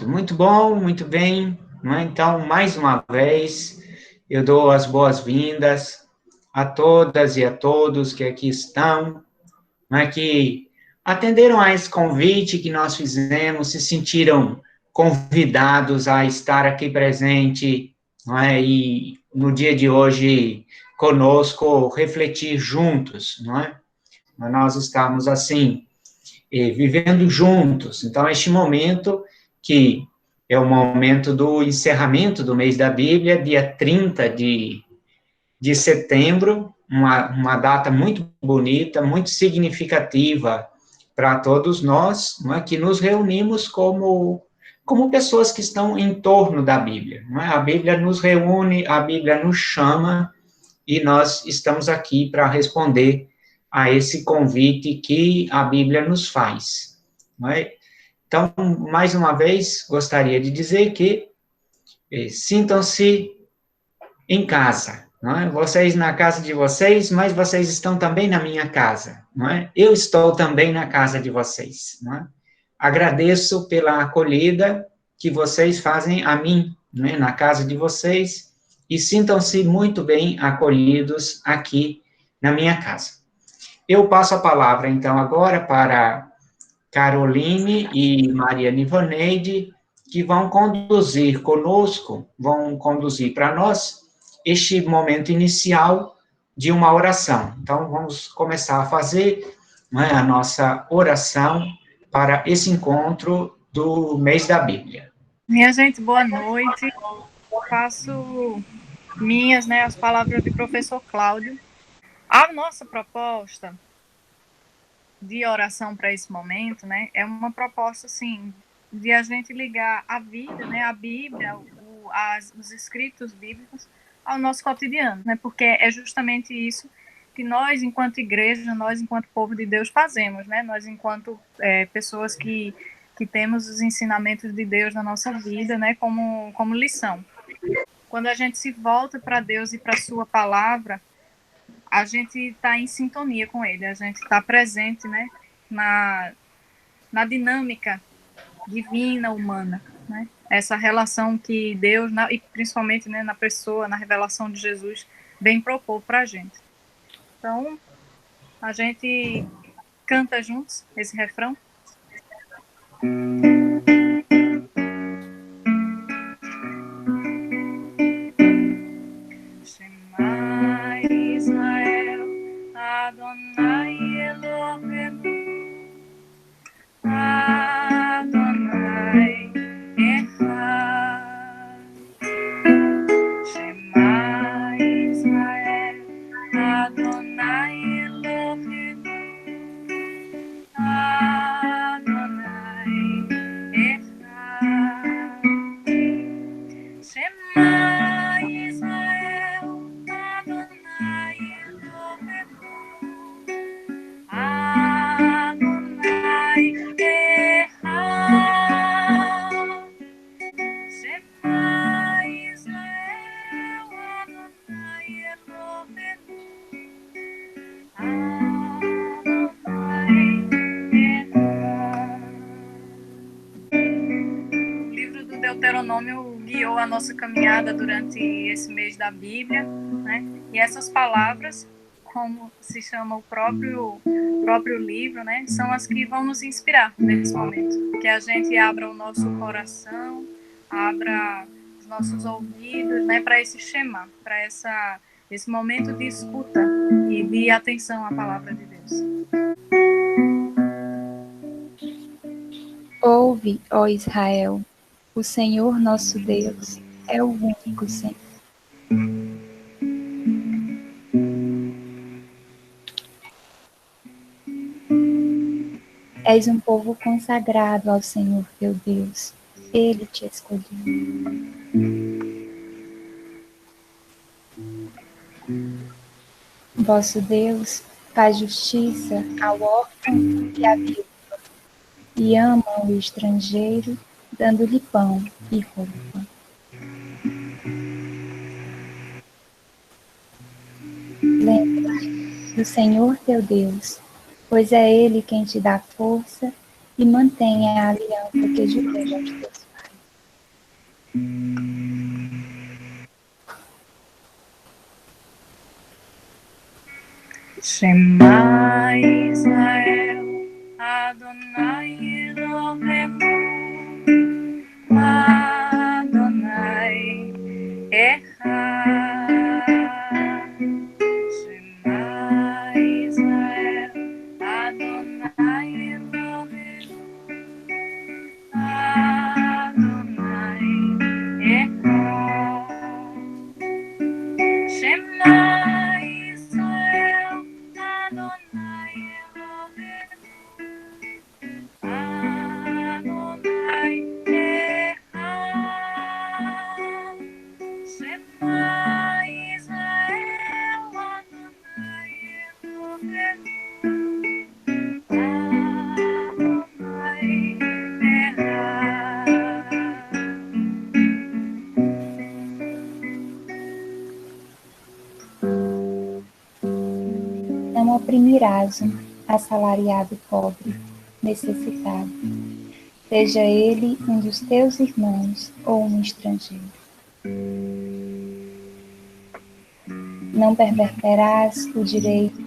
Muito bom, muito bem. Não é? Então, mais uma vez, eu dou as boas-vindas a todas e a todos que aqui estão, não é? Que atenderam a esse convite que nós fizemos, se sentiram convidados a estar aqui presente, não é? E no dia de hoje, conosco, refletir juntos, não é? Nós estamos assim vivendo juntos. Então, este momento, que é o momento do encerramento do mês da Bíblia, dia 30 de setembro, uma data muito bonita, muito significativa para todos nós, não é, que nos reunimos como pessoas que estão em torno da Bíblia. Não é? A Bíblia nos reúne, a Bíblia nos chama, e nós estamos aqui para responder a esse convite que a Bíblia nos faz. Não é? Então, mais uma vez, gostaria de dizer que sintam-se em casa, não é? Vocês na casa de vocês, mas vocês estão também na minha casa, não é? Eu estou também na casa de vocês, não é? Agradeço pela acolhida que vocês fazem a mim, não é? Na casa de vocês, e sintam-se muito bem acolhidos aqui na minha casa. Eu passo a palavra, então, agora para Caroline e Maria Nivoneide, que vão conduzir conosco, vão conduzir para nós este momento inicial de uma oração. Então, vamos começar a fazer, não é, a nossa oração para esse encontro do mês da Bíblia. Minha gente, boa noite. Faço minhas, né, as palavras do professor Cláudio. A nossa proposta de oração para esse momento, né, é uma proposta, assim, de a gente ligar a vida, né, a Bíblia, os escritos bíblicos ao nosso cotidiano, né, porque é justamente isso que nós, enquanto igreja, nós, enquanto povo de Deus, fazemos, né, nós, enquanto pessoas que temos os ensinamentos de Deus na nossa vida, né, como lição. Quando a gente se volta para Deus e para a sua palavra, a gente está em sintonia com Ele, a gente está presente, né, na dinâmica divina, humana, né, essa relação que Deus, e principalmente, né, na pessoa, na revelação de Jesus, vem propor para a gente. Então, a gente canta juntos esse refrão. Shema Israel, Adonai Elohenu, Adonai Echad. Shema Israel, Adonai Elohenu, Adonai Echad. Shema Israel, Adonai Elohenu, Adonai Echad. Shema Israel, Adonai Elohenu, Adonai Echad. O livro do Deuteronômio guiou a nossa caminhada durante esse mês da Bíblia, né? E essas palavras, como se chama o próprio livro, né, são as que vão nos inspirar nesse momento. Que a gente abra o nosso coração, abra os nossos ouvidos, né, para esse Shema, para esse momento de escuta e de atenção à palavra de Deus. Ouve, ó Israel, o Senhor nosso Deus é o único Senhor. És um povo consagrado ao Senhor teu Deus. Ele te escolheu. Vosso Deus faz justiça ao órfão e à viúva, e ama o estrangeiro, dando-lhe pão e roupa. Lembra-te do Senhor teu Deus, pois é Ele quem te dá força e mantém a aliança que jurou aos teus pais. Shema Israel, Adonai Eloheinu, Adonai Echad. Shema Israel, Adonai Eloheinu, Adonai Echad. Shema Israel, Adonai Eloheinu, Adonai Echad. Shema Israel, Adonai Eloheinu, Adonai Não oprimirás um assalariado pobre, necessitado, seja ele um dos teus irmãos ou um estrangeiro. Não perverterás o direito,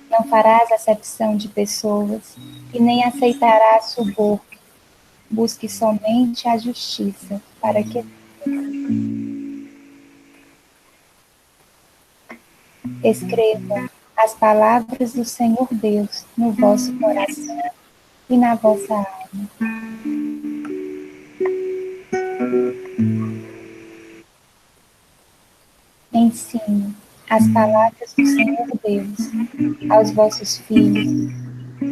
não farás acepção de pessoas e nem aceitarás suborno. Busque somente a justiça, para que escrevam as palavras do Senhor Deus no vosso coração e na vossa alma. Ensine as palavras do Senhor Deus aos vossos filhos,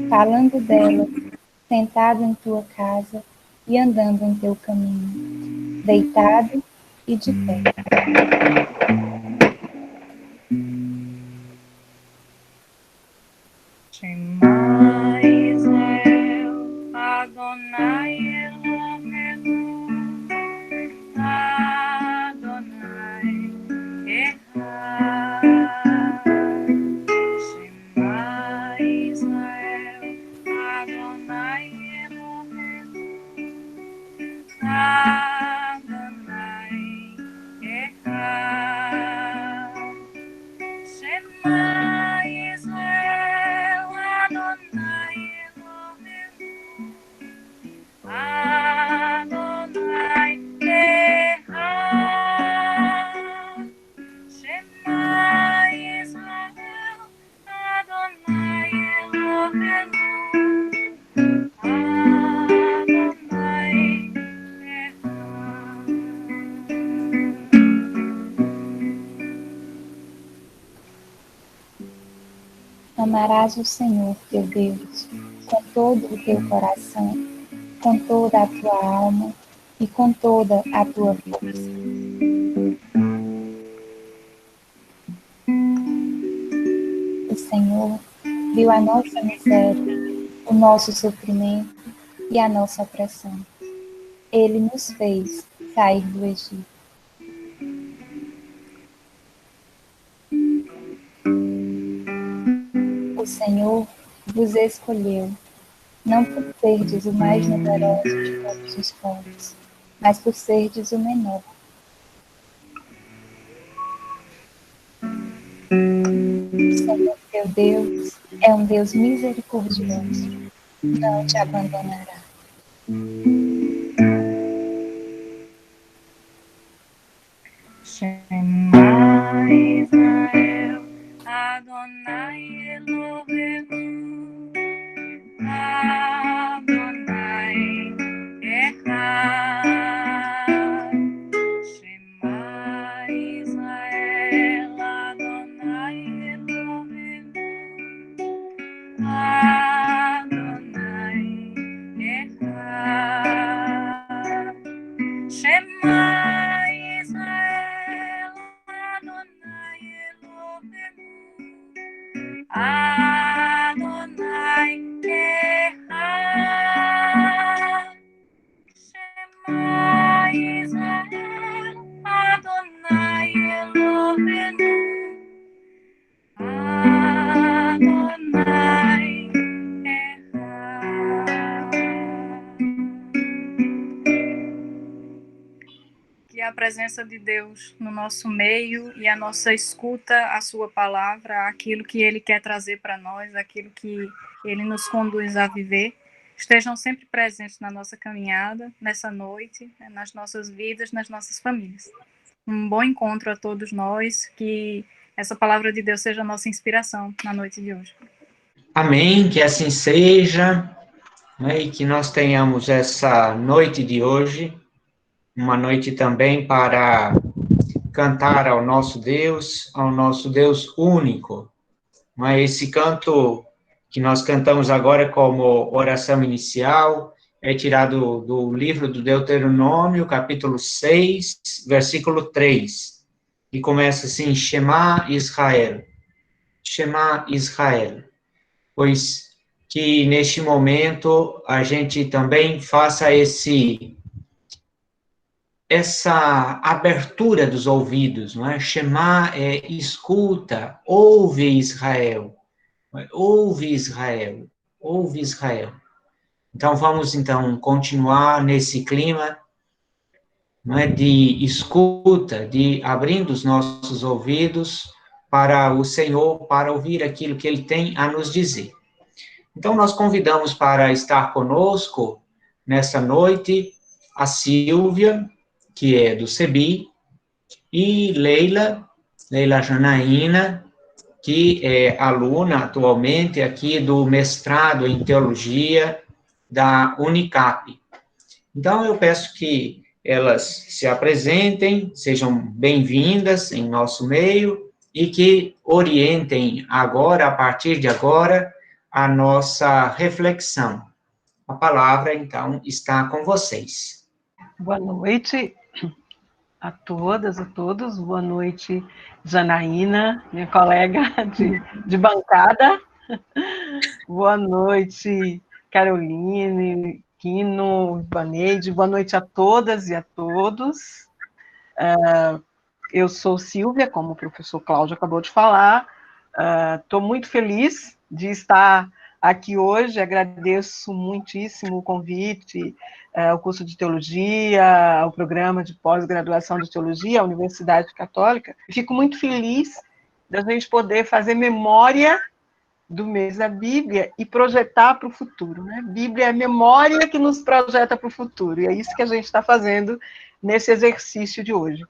falando delas, sentado em tua casa e andando em teu caminho, deitado e de pé. Shema Israel, Adonai Eloheinu, Adonai Echad. Shema Israel, Adonai Eloheinu, Adonai Echad. Shema Israel, Adonai Eloheinu, Adonai Echad. Shema Israel, Adonai Eloheinu, Adonai Echad. Amarás o Senhor, teu Deus, com todo o teu coração, com toda a tua alma e com toda a tua força. O Senhor viu a nossa miséria, o nosso sofrimento e a nossa opressão. Ele nos fez sair do Egito. O Senhor vos escolheu, não por serdes o mais numeroso de todos os povos, mas por serdes o menor. O Senhor teu Deus é um Deus misericordioso, não te abandonará. Shema Israel, Adonai Eloheinu, Adonai Echad. Shema Israel, Adonai Eloheinu, Adonai Echad. Shema Israel, Adonai Eloheinu, Adonai Echad. Shema Israel, Adonai Eloheinu, Adonai presença de Deus no nosso meio e a nossa escuta à sua palavra, aquilo que Ele quer trazer para nós, aquilo que Ele nos conduz a viver, estejam sempre presentes na nossa caminhada, nessa noite, nas nossas vidas, nas nossas famílias. Um bom encontro a todos nós, que essa palavra de Deus seja a nossa inspiração na noite de hoje. Amém, que assim seja, né, e que nós tenhamos essa noite de hoje, uma noite também para cantar ao nosso Deus único. Mas esse canto que nós cantamos agora como oração inicial é tirado do livro do Deuteronômio, capítulo 6, versículo 3, e começa assim: Shema Israel, Shema Israel. Pois que neste momento a gente também faça essa abertura dos ouvidos, não é? Shema é escuta, ouve Israel, ouve Israel, ouve Israel. Então vamos então continuar nesse clima, não é, de escuta, de abrindo os nossos ouvidos para o Senhor, para ouvir aquilo que Ele tem a nos dizer. Então nós convidamos para estar conosco nessa noite a Silvia, que é do CEBI, e Leila Janaína, que é aluna atualmente aqui do mestrado em teologia da Unicap. Então, eu peço que elas se apresentem, sejam bem-vindas em nosso meio e que orientem agora, a partir de agora, a nossa reflexão. A palavra, então, está com vocês. Boa noite a todas, a todos. Boa noite, Janaína, minha colega de bancada. Boa noite, Caroline, Quino, Vaneide. Boa noite a todas e a todos. Eu sou Silvia, como o professor Cláudio acabou de falar. Estou muito feliz de estar aqui hoje, agradeço muitíssimo o convite, o curso de teologia, o programa de pós-graduação de teologia, a Universidade Católica. Fico muito feliz da gente poder fazer memória do mês da Bíblia e projetar para o futuro, né? Bíblia é a memória que nos projeta para o futuro, e é isso que a gente está fazendo nesse exercício de hoje.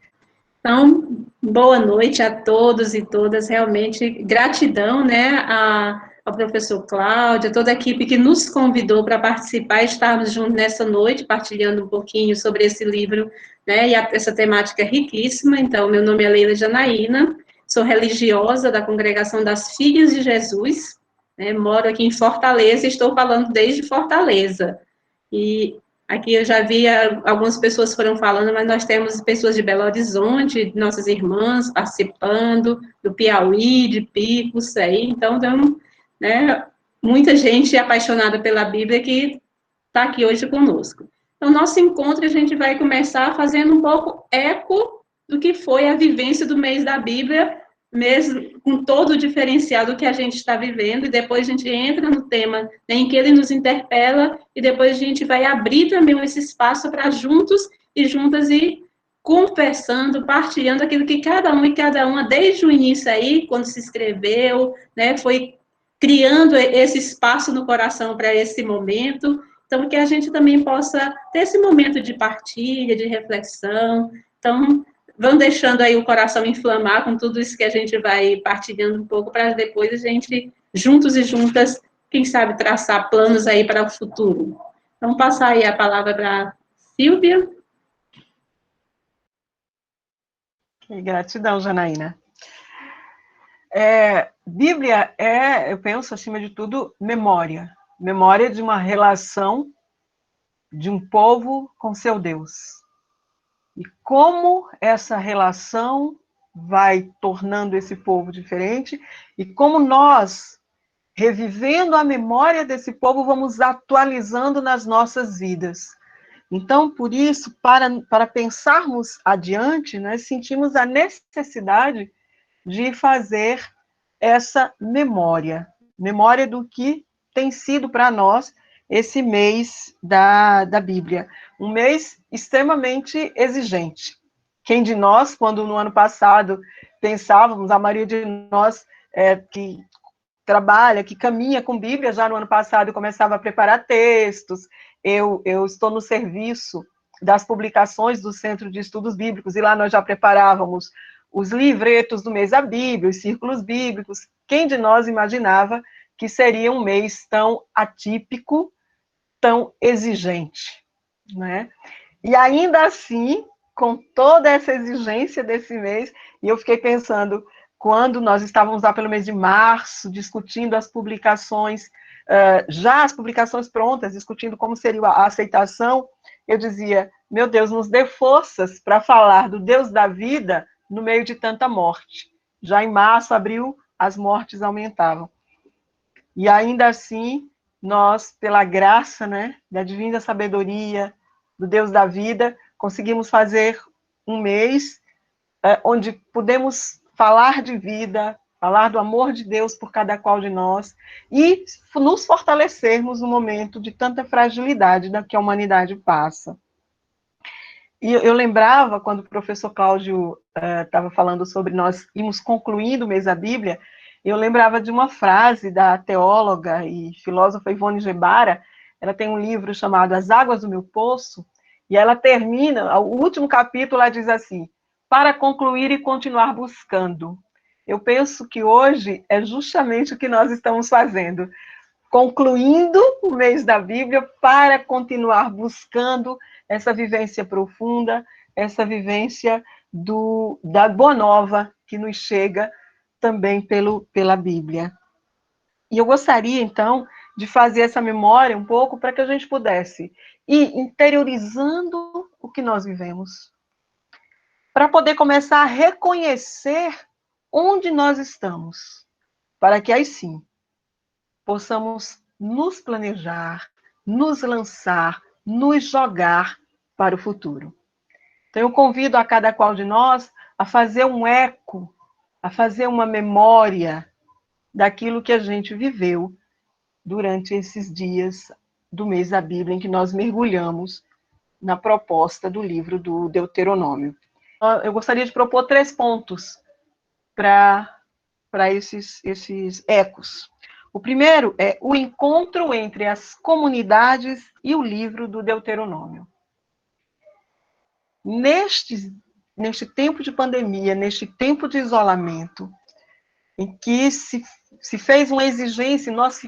Então, boa noite a todos e todas, realmente gratidão, né, ao professor Cláudio, a toda a equipe que nos convidou para participar e estarmos juntos nessa noite, partilhando um pouquinho sobre esse livro, né, e essa temática riquíssima. Então, meu nome é Leila Janaína, sou religiosa da Congregação das Filhas de Jesus, né, moro aqui em Fortaleza e estou falando desde Fortaleza. E aqui eu já vi, algumas pessoas foram falando, mas nós temos pessoas de Belo Horizonte, nossas irmãs participando, do Piauí, de Picos, aí, então, né, muita gente apaixonada pela Bíblia que está aqui hoje conosco. Então, nosso encontro, a gente vai começar fazendo um pouco eco do que foi a vivência do mês da Bíblia, mesmo com todo o diferencial do que a gente está vivendo, e depois a gente entra no tema, né, em que ele nos interpela, e depois a gente vai abrir também esse espaço para juntos e juntas ir conversando, partilhando aquilo que cada um e cada uma, desde o início aí, quando se inscreveu, né, foi criando esse espaço no coração para esse momento, então que a gente também possa ter esse momento de partilha, de reflexão. Então, vão deixando aí o coração inflamar com tudo isso que a gente vai partilhando um pouco, para depois a gente, juntos e juntas, quem sabe, traçar planos aí para o futuro. Então, passar aí a palavra para a Silvia. Gratidão, Janaína. Bíblia eu penso, acima de tudo, memória. Memória de uma relação de um povo com seu Deus. E como essa relação vai tornando esse povo diferente, e como nós, revivendo a memória desse povo, vamos atualizando nas nossas vidas. Então, por isso, para pensarmos adiante, nós sentimos a necessidade de fazer essa memória do que tem sido para nós esse mês da Bíblia. Um mês extremamente exigente. Quem de nós, quando no ano passado pensávamos, a maioria de nós que trabalha, que caminha com Bíblia, já no ano passado eu começava a preparar textos, eu estou no serviço das publicações do Centro de Estudos Bíblicos, e lá nós já preparávamos os livretos do mês da Bíblia, os círculos bíblicos. Quem de nós imaginava que seria um mês tão atípico, tão exigente, né? E ainda assim, com toda essa exigência desse mês, e eu fiquei pensando, quando nós estávamos lá pelo mês de março, discutindo as publicações, já as publicações prontas, discutindo como seria a aceitação, eu dizia, meu Deus, nos dê forças para falar do Deus da vida no meio de tanta morte. Já em março, abril, as mortes aumentavam. E ainda assim, nós, pela graça, né, da divina sabedoria, do Deus da vida, conseguimos fazer um mês onde pudemos falar de vida, falar do amor de Deus por cada qual de nós, e nos fortalecermos no momento de tanta fragilidade da que a humanidade passa. E eu lembrava, quando o professor Cláudio estava falando sobre nós irmos concluindo o mês da Bíblia, eu lembrava de uma frase da teóloga e filósofa Ivone Gebara. Ela tem um livro chamado As Águas do Meu Poço, e ela termina, o último capítulo, ela diz assim, para concluir e continuar buscando. Eu penso que hoje é justamente o que nós estamos fazendo, concluindo o mês da Bíblia para continuar buscando essa vivência profunda, essa vivência da Boa Nova que nos chega também pela Bíblia. E eu gostaria, então, de fazer essa memória um pouco para que a gente pudesse ir interiorizando o que nós vivemos, para poder começar a reconhecer onde nós estamos, para que aí sim possamos nos planejar, nos lançar, nos jogar para o futuro. Então, eu convido a cada qual de nós a fazer um eco, a fazer uma memória daquilo que a gente viveu durante esses dias do mês da Bíblia, em que nós mergulhamos na proposta do livro do Deuteronômio. Eu gostaria de propor 3 pontos para esses ecos. O primeiro é o encontro entre as comunidades e o livro do Deuteronômio. Neste tempo de pandemia, neste tempo de isolamento, em que se fez uma exigência, nós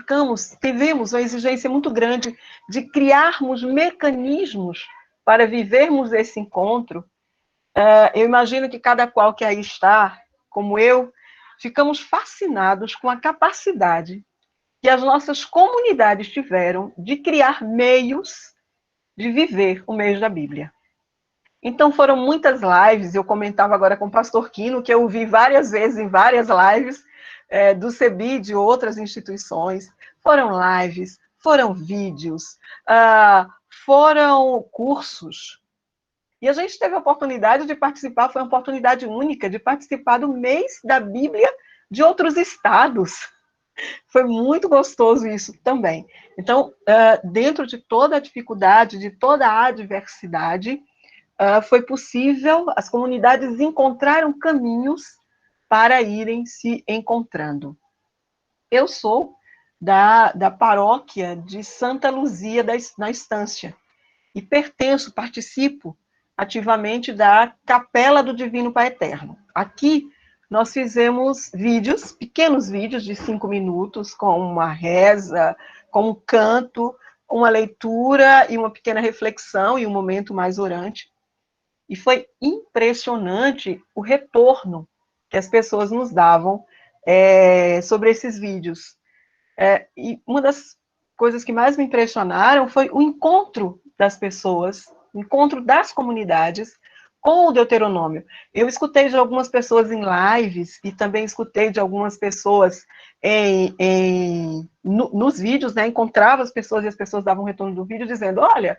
tivemos uma exigência muito grande de criarmos mecanismos para vivermos esse encontro. Eu imagino que cada qual que aí está, como eu, ficamos fascinados com a capacidade que as nossas comunidades tiveram de criar meios de viver o mês da Bíblia. Então, foram muitas lives, eu comentava agora com o pastor Quino, que eu ouvi várias vezes em várias lives do CEBI, de outras instituições. Foram lives, foram vídeos, foram cursos. E a gente teve a oportunidade de participar, foi uma oportunidade única, de participar do mês da Bíblia de outros estados. Foi muito gostoso isso também. Então, dentro de toda a dificuldade, de toda a adversidade, foi possível, as comunidades encontraram caminhos para irem se encontrando. Eu sou da paróquia de Santa Luzia na Estância, e participo ativamente da Capela do Divino Pai Eterno. Aqui, nós fizemos vídeos, pequenos vídeos de 5 minutos, com uma reza, com um canto, uma leitura e uma pequena reflexão e um momento mais orante. E foi impressionante o retorno que as pessoas nos davam sobre esses vídeos. E uma das coisas que mais me impressionaram foi o encontro das pessoas, o encontro das comunidades com o Deuteronômio. Eu escutei de algumas pessoas em lives e também escutei de algumas pessoas nos vídeos, né? Encontrava as pessoas e as pessoas davam um retorno do vídeo dizendo, olha,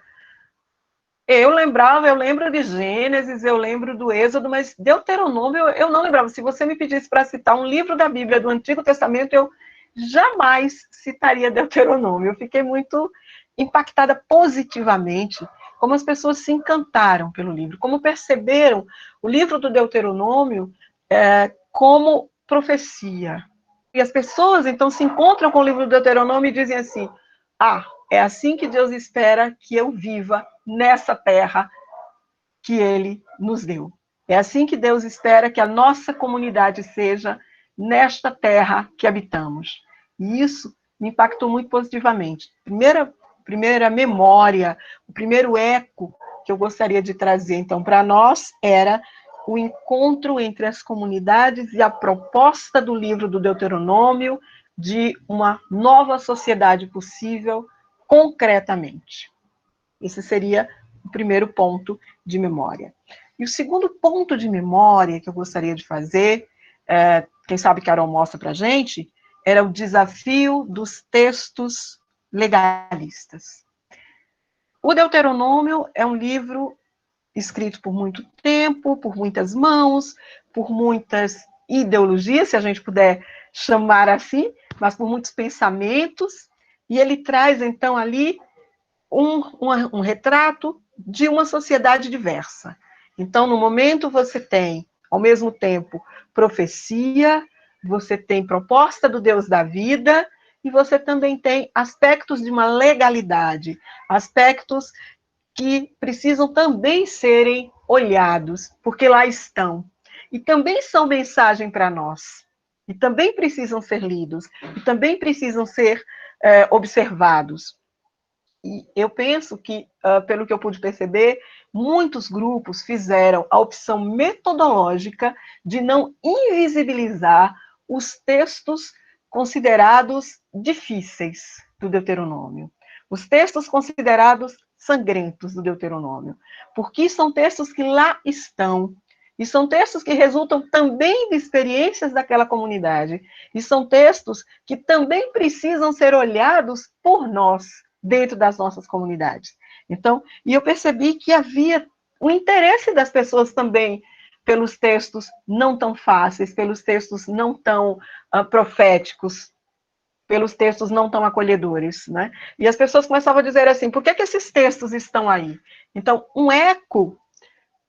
eu lembro de Gênesis, eu lembro do Êxodo, mas Deuteronômio eu não lembrava. Se você me pedisse para citar um livro da Bíblia do Antigo Testamento, eu jamais citaria Deuteronômio. Eu fiquei muito impactada positivamente como as pessoas se encantaram pelo livro, como perceberam o livro do Deuteronômio como profecia. E as pessoas, então, se encontram com o livro do Deuteronômio e dizem assim, é assim que Deus espera que eu viva nessa terra que Ele nos deu. É assim que Deus espera que a nossa comunidade seja nesta terra que habitamos. E isso me impactou muito positivamente. Primeira memória, o primeiro eco que eu gostaria de trazer, então, para nós, era o encontro entre as comunidades e a proposta do livro do Deuteronômio de uma nova sociedade possível concretamente. Esse seria o primeiro ponto de memória. E o segundo ponto de memória que eu gostaria de fazer, quem sabe Carol mostra para a gente, era o desafio dos textos legalistas. O Deuteronômio é um livro escrito por muito tempo, por muitas mãos, por muitas ideologias, se a gente puder chamar assim, mas por muitos pensamentos, e ele traz, então, ali um retrato de uma sociedade diversa. Então, no momento, você tem, ao mesmo tempo, profecia, você tem proposta do Deus da vida, e você também tem aspectos de uma legalidade, aspectos que precisam também serem olhados, porque lá estão. E também são mensagem para nós. E também precisam ser lidos. E também precisam ser observados. E eu penso que, pelo que eu pude perceber, muitos grupos fizeram a opção metodológica de não invisibilizar os textos considerados difíceis do Deuteronômio. Os textos considerados sangrentos do Deuteronômio. Porque são textos que lá estão. E são textos que resultam também de experiências daquela comunidade. E são textos que também precisam ser olhados por nós, dentro das nossas comunidades. Então, e eu percebi que havia o interesse das pessoas também pelos textos não tão fáceis, pelos textos não tão proféticos, pelos textos não tão acolhedores, né? E as pessoas começavam a dizer assim, por que esses textos estão aí? Então, um eco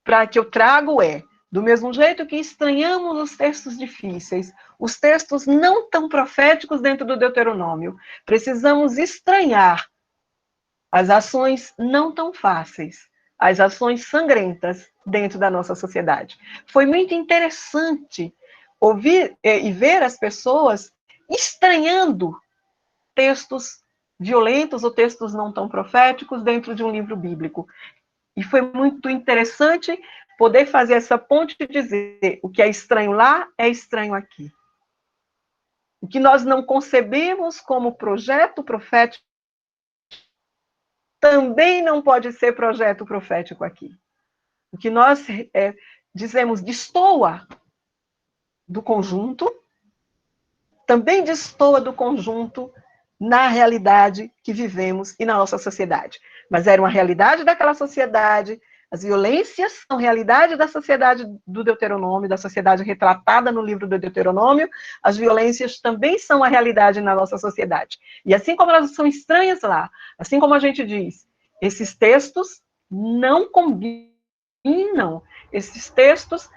para que eu trago do mesmo jeito que estranhamos os textos difíceis, os textos não tão proféticos dentro do Deuteronômio, precisamos estranhar as ações não tão fáceis, as ações sangrentas dentro da nossa sociedade. Foi muito interessante ouvir e ver as pessoas estranhando textos violentos ou textos não tão proféticos dentro de um livro bíblico. E foi muito interessante poder fazer essa ponte de dizer o que é estranho lá é estranho aqui. O que nós não concebemos como projeto profético também não pode ser projeto profético aqui. O que nós dizemos destoa do conjunto, também destoa do conjunto na realidade que vivemos e na nossa sociedade. Mas era uma realidade daquela sociedade, as violências são realidade da sociedade do Deuteronômio, da sociedade retratada no livro do Deuteronômio, as violências também são a realidade na nossa sociedade. E assim como elas são estranhas lá, assim como a gente diz, esses textos não combinam, esses textos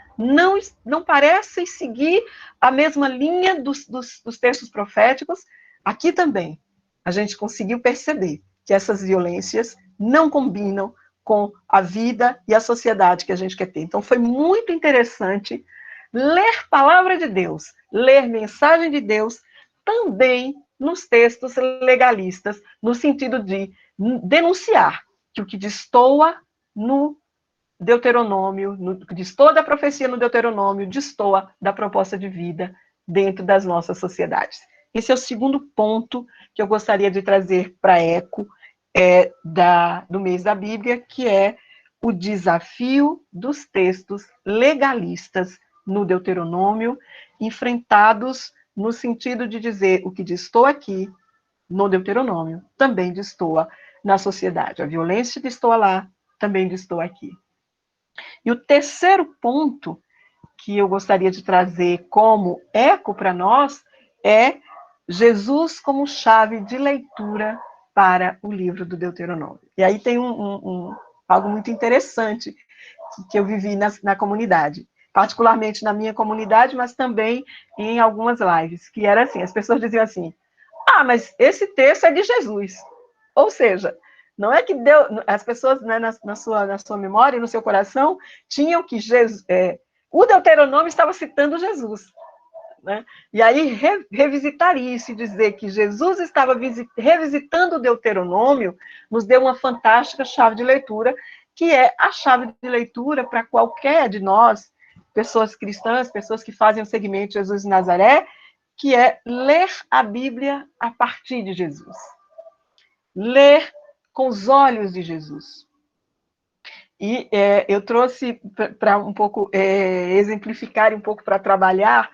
não parecem seguir a mesma linha dos textos proféticos, aqui também a gente conseguiu perceber que essas violências não combinam com a vida e a sociedade que a gente quer ter. Então, foi muito interessante ler palavra de Deus, ler mensagem de Deus, também nos textos legalistas, no sentido de denunciar que o que destoa no Deuteronômio, destoa da profecia no Deuteronômio, destoa da proposta de vida dentro das nossas sociedades. Esse é o segundo ponto que eu gostaria de trazer para a ECO do mês da Bíblia, que é o desafio dos textos legalistas no Deuteronômio, enfrentados no sentido de dizer o que destoa aqui, no Deuteronômio, também destoa na sociedade. A violência destoa lá, também destoa aqui. E o terceiro ponto que eu gostaria de trazer como eco para nós é Jesus como chave de leitura para o livro do Deuteronômio. E aí tem algo muito interessante que eu vivi na comunidade, particularmente na minha comunidade, mas também em algumas lives, que era assim, as pessoas diziam assim, mas esse texto é de Jesus. Ou seja, não é que Deus, as pessoas, né, na sua memória, no seu coração, tinham que o Deuteronômio estava citando Jesus. Né? E aí, revisitar isso e dizer que Jesus estava revisitando o Deuteronômio, nos deu uma fantástica chave de leitura, que é a chave de leitura para qualquer de nós, pessoas cristãs, pessoas que fazem o segmento de Jesus de Nazaré, que é ler a Bíblia a partir de Jesus. Ler com os olhos de Jesus. E eu trouxe para um pouco exemplificar, um pouco para trabalhar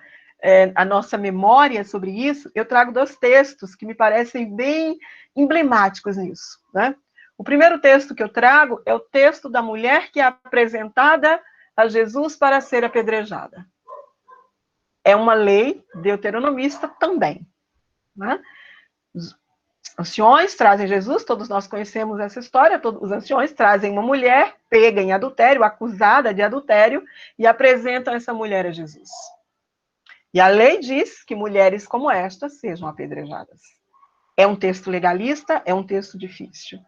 a nossa memória sobre isso, eu trago 2 textos que me parecem bem emblemáticos nisso. Né? O primeiro texto que eu trago é o texto da mulher que é apresentada a Jesus para ser apedrejada. É uma lei deuteronomista também. Né? Os anciões trazem Jesus, todos nós conhecemos essa história, os anciões trazem uma mulher pega em adultério, acusada de adultério, e apresentam essa mulher a Jesus. E a lei diz que mulheres como esta sejam apedrejadas. É um texto legalista, é um texto difícil.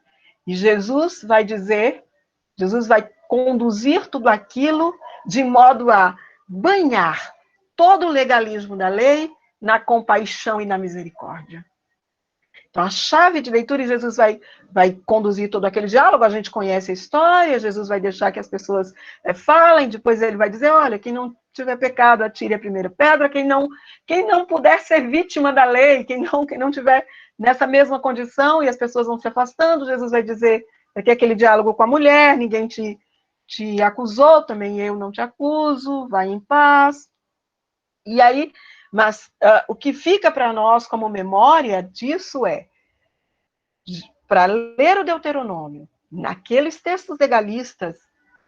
E Jesus vai conduzir tudo aquilo de modo a banhar todo o legalismo da lei na compaixão e na misericórdia. Então, a chave de leitura, e Jesus vai conduzir todo aquele diálogo, a gente conhece a história, Jesus vai deixar que as pessoas falem, depois ele vai dizer, olha, quem não tiver pecado, atire a primeira pedra, quem não puder ser vítima da lei, quem não tiver nessa mesma condição, e as pessoas vão se afastando, Jesus vai dizer, aqui aquele diálogo com a mulher, ninguém te acusou, também eu não te acuso, vai em paz. E aí, mas o que fica para nós como memória disso para ler o Deuteronômio, naqueles textos legalistas,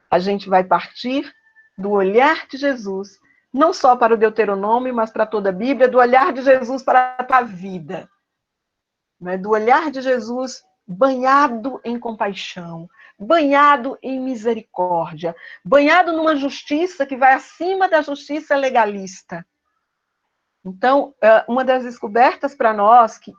a gente vai partir do olhar de Jesus, não só para o Deuteronômio, mas para toda a Bíblia, do olhar de Jesus para a tua vida. Né? Do olhar de Jesus banhado em compaixão, banhado em misericórdia, banhado numa justiça que vai acima da justiça legalista. Então, uma das descobertas para nós, que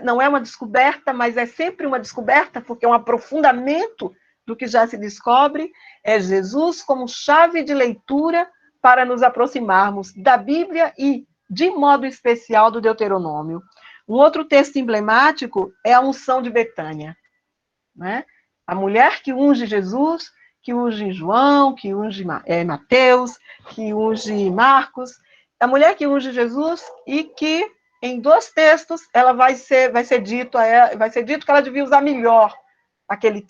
não é uma descoberta, mas é sempre uma descoberta, porque é um aprofundamento do que já se descobre, é Jesus como chave de leitura para nos aproximarmos da Bíblia e, de modo especial, do Deuteronômio. Um outro texto emblemático é a unção de Betânia. Né? A mulher que unge Jesus, que unge João, que unge Mateus, que unge Marcos, a mulher que unge Jesus e que, em 2 textos, ela vai ser dito que ela devia usar melhor aquele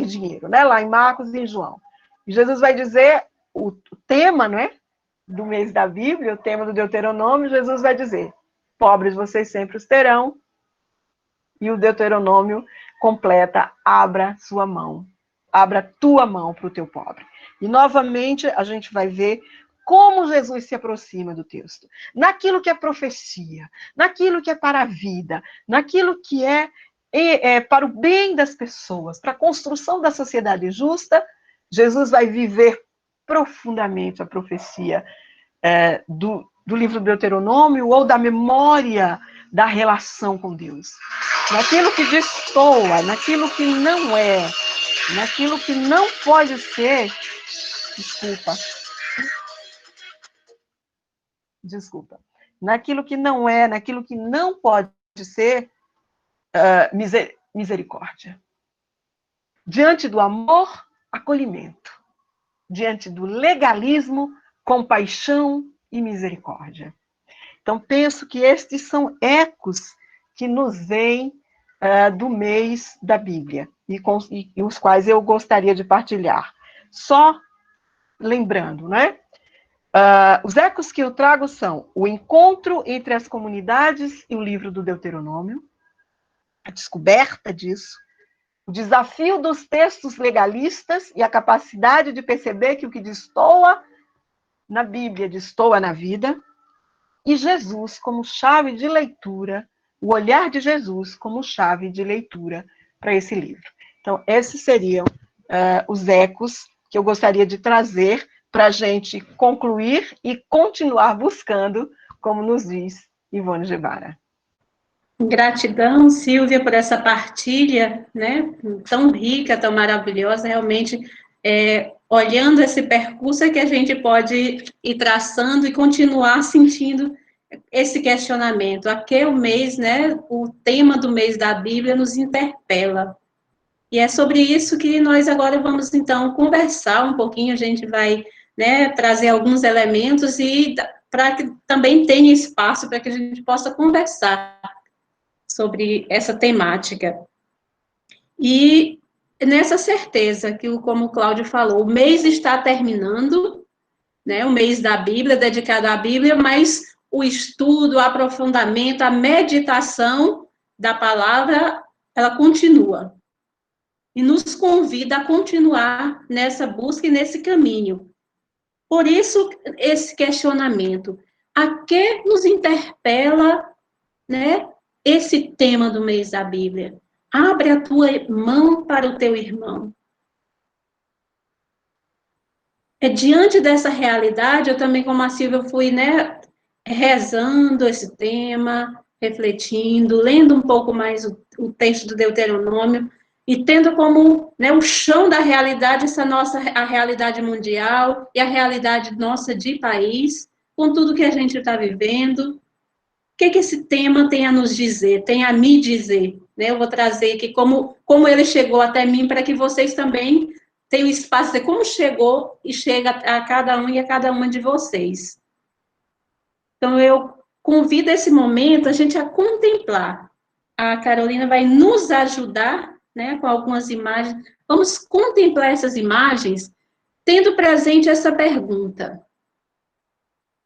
dinheiro, né? Lá em Marcos e em João. E Jesus vai dizer, o tema, né, do mês da Bíblia, o tema do Deuteronômio, Jesus vai dizer, pobres vocês sempre os terão, e o Deuteronômio completa, abra sua mão, abra tua mão para o teu pobre. E, novamente, a gente vai ver como Jesus se aproxima do texto. Naquilo que é profecia, naquilo que é para a vida, naquilo que é para o bem das pessoas, para a construção da sociedade justa, Jesus vai viver profundamente a profecia do livro do Deuteronômio ou da memória da relação com Deus. Naquilo que destoa, naquilo que não é, naquilo que não pode ser, naquilo que não é, naquilo que não pode ser, misericórdia. Diante do amor, acolhimento. Diante do legalismo, compaixão e misericórdia. Então, penso que estes são ecos que nos vêm do mês da Bíblia, e os quais eu gostaria de partilhar. Só lembrando, né? Os ecos que eu trago são o encontro entre as comunidades e o livro do Deuteronômio, a descoberta disso, o desafio dos textos legalistas e a capacidade de perceber que o que destoa na Bíblia destoa na vida, e Jesus como chave de leitura, o olhar de Jesus como chave de leitura para esse livro. Então, esses seriam os ecos que eu gostaria de trazer para a gente concluir e continuar buscando, como nos diz Ivone Gebara. Gratidão, Silvia, por essa partilha, né, tão rica, tão maravilhosa, realmente, olhando esse percurso é que a gente pode ir traçando e continuar sentindo esse questionamento. Aqui é o mês, né, o tema do mês da Bíblia nos interpela. E é sobre isso que nós agora vamos, então, conversar um pouquinho, a gente vai, né, trazer alguns elementos e para que também tenha espaço para que a gente possa conversar sobre essa temática. E nessa certeza que, como o Cláudio falou, o mês está terminando, né, o mês da Bíblia, dedicado à Bíblia, mas o estudo, o aprofundamento, a meditação da palavra, ela continua. E nos convida a continuar nessa busca e nesse caminho. Por isso, esse questionamento. A que nos interpela, né, esse tema do mês da Bíblia? Abre a tua mão para o teu irmão. Diante dessa realidade, eu também, como a Silvia, fui, né, rezando esse tema, refletindo, lendo um pouco mais o texto do Deuteronômio, e tendo como, né, o chão da realidade a realidade mundial e a realidade nossa de país, com tudo que a gente está vivendo. O que esse tema tem a nos dizer, tem a me dizer? Né? Eu vou trazer aqui como ele chegou até mim, para que vocês também tenham espaço de como chegou e chega a cada um e a cada uma de vocês. Então, eu convido esse momento a gente a contemplar. A Carolina vai nos ajudar, né, com algumas imagens. Vamos contemplar essas imagens, tendo presente essa pergunta.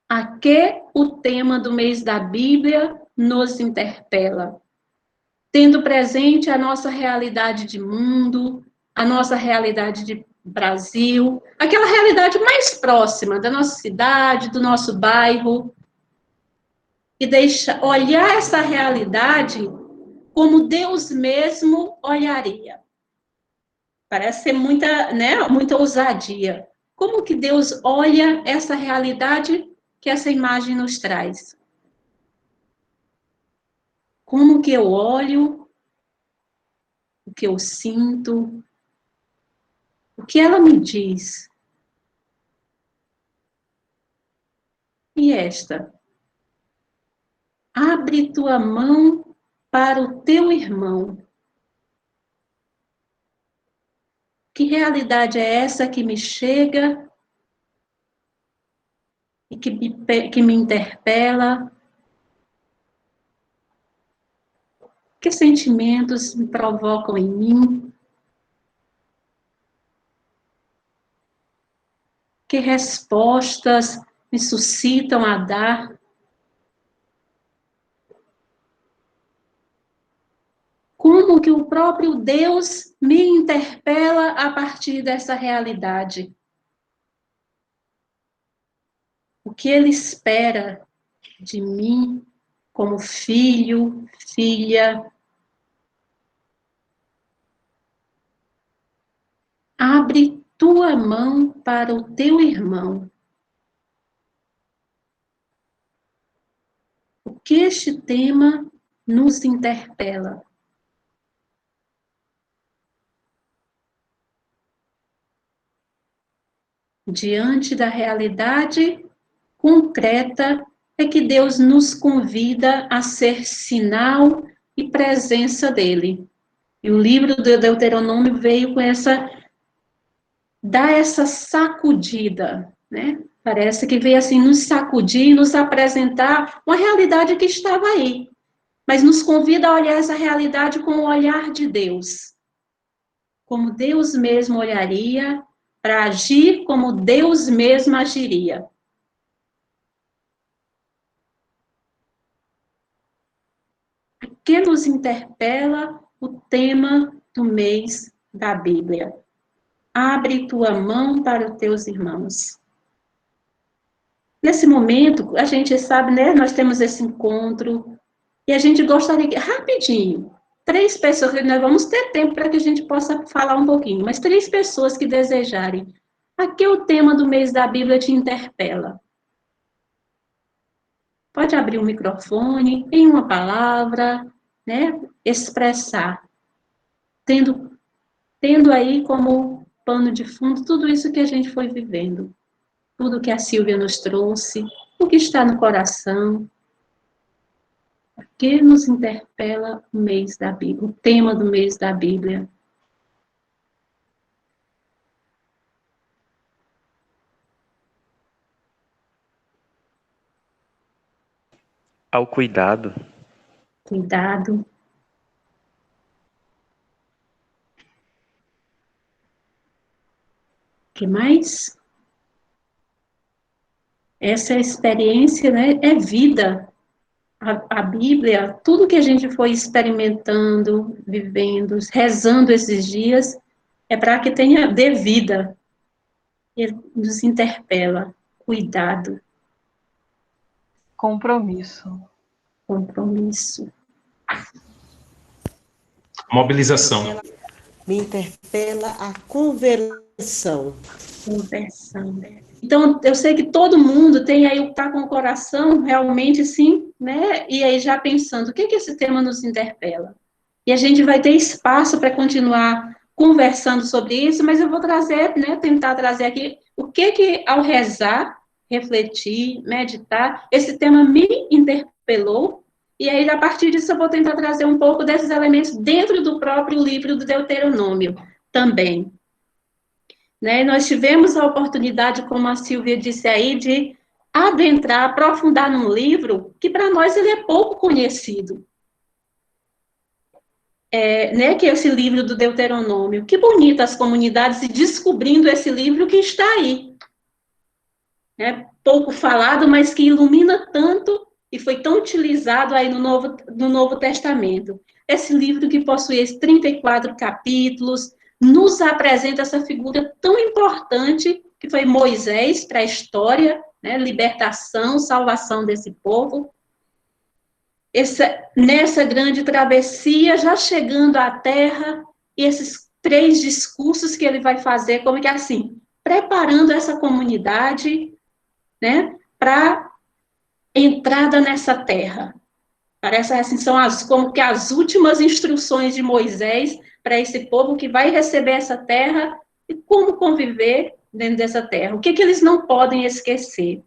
A que o tema do mês da Bíblia nos interpela? Tendo presente a nossa realidade de mundo, a nossa realidade de Brasil, aquela realidade mais próxima da nossa cidade, do nosso bairro, e olhar essa realidade como Deus mesmo olharia. Parece ser muita, né, muita ousadia. Como que Deus olha essa realidade que essa imagem nos traz? Como que eu olho, o que eu sinto, o que ela me diz? E esta? Abre tua mão para o teu irmão. Que realidade é essa que me chega e que me interpela? Que sentimentos me provocam em mim? Que respostas me suscitam a dar? Como que o próprio Deus me interpela a partir dessa realidade? O que Ele espera de mim como filho, filha? Abre tua mão para o teu irmão. O que este tema nos interpela? Diante da realidade concreta, é que Deus nos convida a ser sinal e presença dele. E o livro do Deuteronômio veio com dar essa sacudida, né? Parece que veio assim nos sacudir, nos apresentar uma realidade que estava aí, mas nos convida a olhar essa realidade com o olhar de Deus. Como Deus mesmo olharia, para agir como Deus mesmo agiria. A que nos interpela o tema do mês da Bíblia? Abre tua mão para os teus irmãos. Nesse momento, a gente sabe, né, nós temos esse encontro, e a gente gostaria, rapidinho, 3 pessoas, nós vamos ter tempo para que a gente possa falar um pouquinho, mas 3 pessoas que desejarem. A que o tema do mês da Bíblia te interpela? Pode abrir o microfone, em uma palavra, né? Expressar. Tendo aí como pano de fundo tudo isso que a gente foi vivendo. Tudo que a Silvia nos trouxe, o que está no coração. O que nos interpela o mês da Bíblia, o tema do mês da Bíblia. Ao cuidado. Cuidado. O que mais? Essa experiência, né, é vida. A Bíblia, tudo que a gente foi experimentando, vivendo, rezando esses dias, é para que tenha de vida. Ele nos interpela. Cuidado. Compromisso. Compromisso. Mobilização. Me interpela a conversão. Conversão. Então, eu sei que todo mundo tem aí, tá com o coração realmente assim, né? E aí já pensando, o que esse tema nos interpela? E a gente vai ter espaço para continuar conversando sobre isso, mas eu vou trazer, né, tentar trazer aqui o que ao rezar, refletir, meditar, esse tema me interpelou, e aí a partir disso eu vou tentar trazer um pouco desses elementos dentro do próprio livro do Deuteronômio também. Né? Nós tivemos a oportunidade, como a Silvia disse aí, de adentrar, aprofundar num livro que para nós ele é pouco conhecido. Né, que é esse livro do Deuteronômio. Que bonita as comunidades e descobrindo esse livro que está aí. Né, pouco falado, mas que ilumina tanto e foi tão utilizado aí no Novo Testamento. Esse livro que possui esses 34 capítulos, nos apresenta essa figura tão importante que foi Moisés para a história, né, libertação, salvação desse povo. Nessa grande travessia, já chegando à terra, e esses 3 discursos que ele vai fazer, como que é assim, preparando essa comunidade, né, para entrada nessa terra. Parece assim, são como que as últimas instruções de Moisés para esse povo que vai receber essa terra e como conviver dentro dessa terra. O que eles não podem esquecer?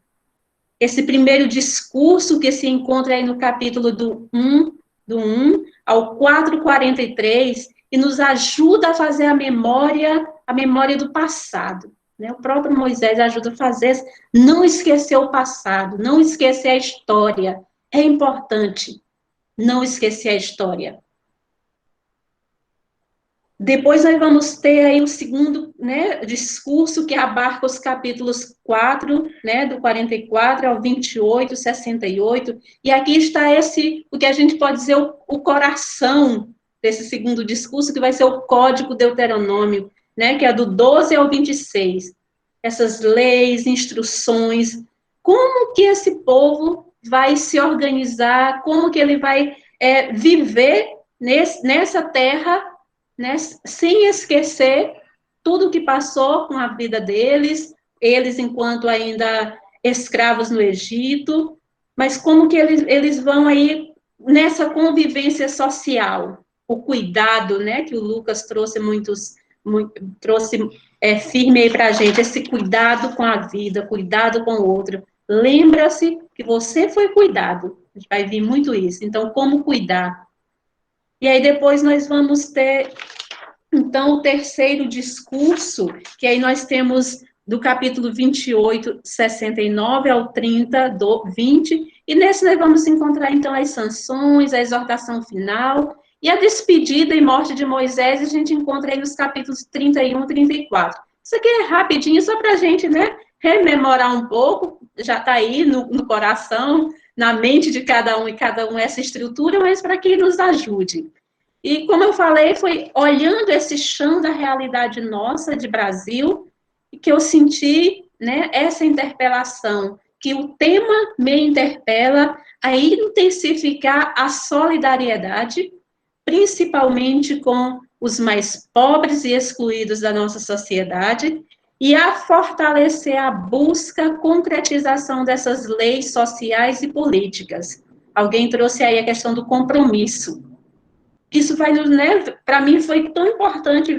Esse primeiro discurso que se encontra aí no capítulo do 1 ao 4:43, e nos ajuda a fazer a memória do passado. Né? O próprio Moisés ajuda a fazer, não esquecer o passado, não esquecer a história. É importante não esquecer a história. Depois nós vamos ter aí o segundo, né, discurso que abarca os capítulos 4, né, do 44 ao 28, 68, e aqui está o que a gente pode dizer, o coração desse segundo discurso, que vai ser o Código Deuteronômio, né, que é do 12 ao 26. Essas leis, instruções, como que esse povo vai se organizar, como que ele vai viver nessa terra, né, sem esquecer tudo que passou com a vida deles, eles enquanto ainda escravos no Egito, mas como que eles vão aí nessa convivência social, o cuidado, né, que o Lucas trouxe firme aí para a gente, esse cuidado com a vida, cuidado com o outro. Lembra-se que você foi cuidado, a gente vai vir muito isso, então como cuidar? E aí depois nós vamos ter, então, o terceiro discurso, que aí nós temos do capítulo 28, 69 ao 30, 20, e nesse nós vamos encontrar, então, as sanções, a exortação final, e a despedida e morte de Moisés, a gente encontra aí nos capítulos 31 e 34. Isso aqui é rapidinho, só para a gente, né, rememorar um pouco, já está aí no coração, na mente de cada um essa estrutura, mas para que nos ajude. E, como eu falei, foi olhando esse chão da realidade nossa, de Brasil, que eu senti, né, essa interpelação, que o tema me interpela a intensificar a solidariedade, principalmente com os mais pobres e excluídos da nossa sociedade, e a fortalecer a busca, a concretização dessas leis sociais e políticas. Alguém trouxe aí a questão do compromisso. Isso vai nos, né, para mim foi tão importante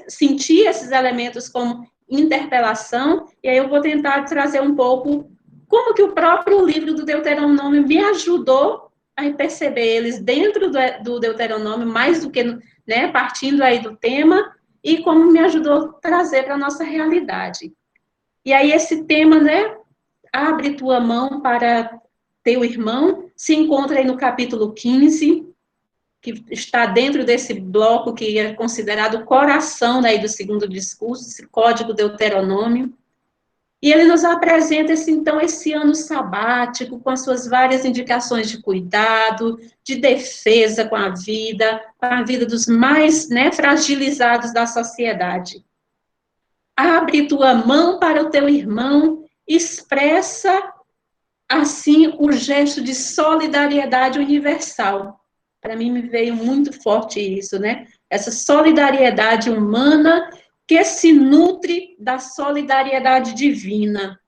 sentir esses elementos como interpelação, e aí eu vou tentar trazer um pouco como que o próprio livro do Deuteronômio me ajudou a perceber eles dentro do Deuteronômio, mais do que, né, partindo aí do tema, e como me ajudou a trazer para a nossa realidade. E aí esse tema, né, abre tua mão para teu irmão, se encontra aí no capítulo 15, que está dentro desse bloco que é considerado o coração, né, do segundo discurso, esse código Deuteronômio. E ele nos apresenta, então, esse ano sabático, com as suas várias indicações de cuidado, de defesa com a vida dos mais, né, fragilizados da sociedade. Abre tua mão para o teu irmão, expressa, assim, o gesto de solidariedade universal. Para mim, me veio muito forte isso, né? Essa solidariedade humana que se nutre da solidariedade divina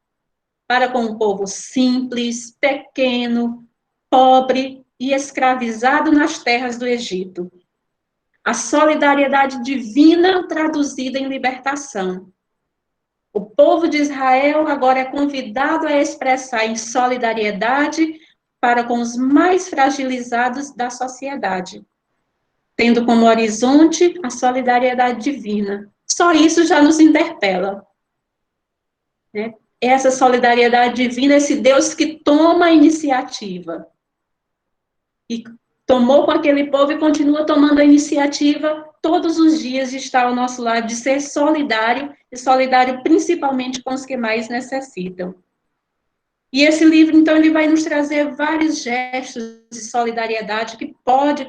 para com o povo simples, pequeno, pobre e escravizado nas terras do Egito. A solidariedade divina traduzida em libertação. O povo de Israel agora é convidado a expressar em solidariedade para com os mais fragilizados da sociedade, tendo como horizonte a solidariedade divina. Só isso já nos interpela, né? Essa solidariedade divina, esse Deus que toma a iniciativa, e tomou com aquele povo e continua tomando a iniciativa todos os dias de estar ao nosso lado, de ser solidário, e solidário principalmente com os que mais necessitam. E esse livro, então, ele vai nos trazer vários gestos de solidariedade que podem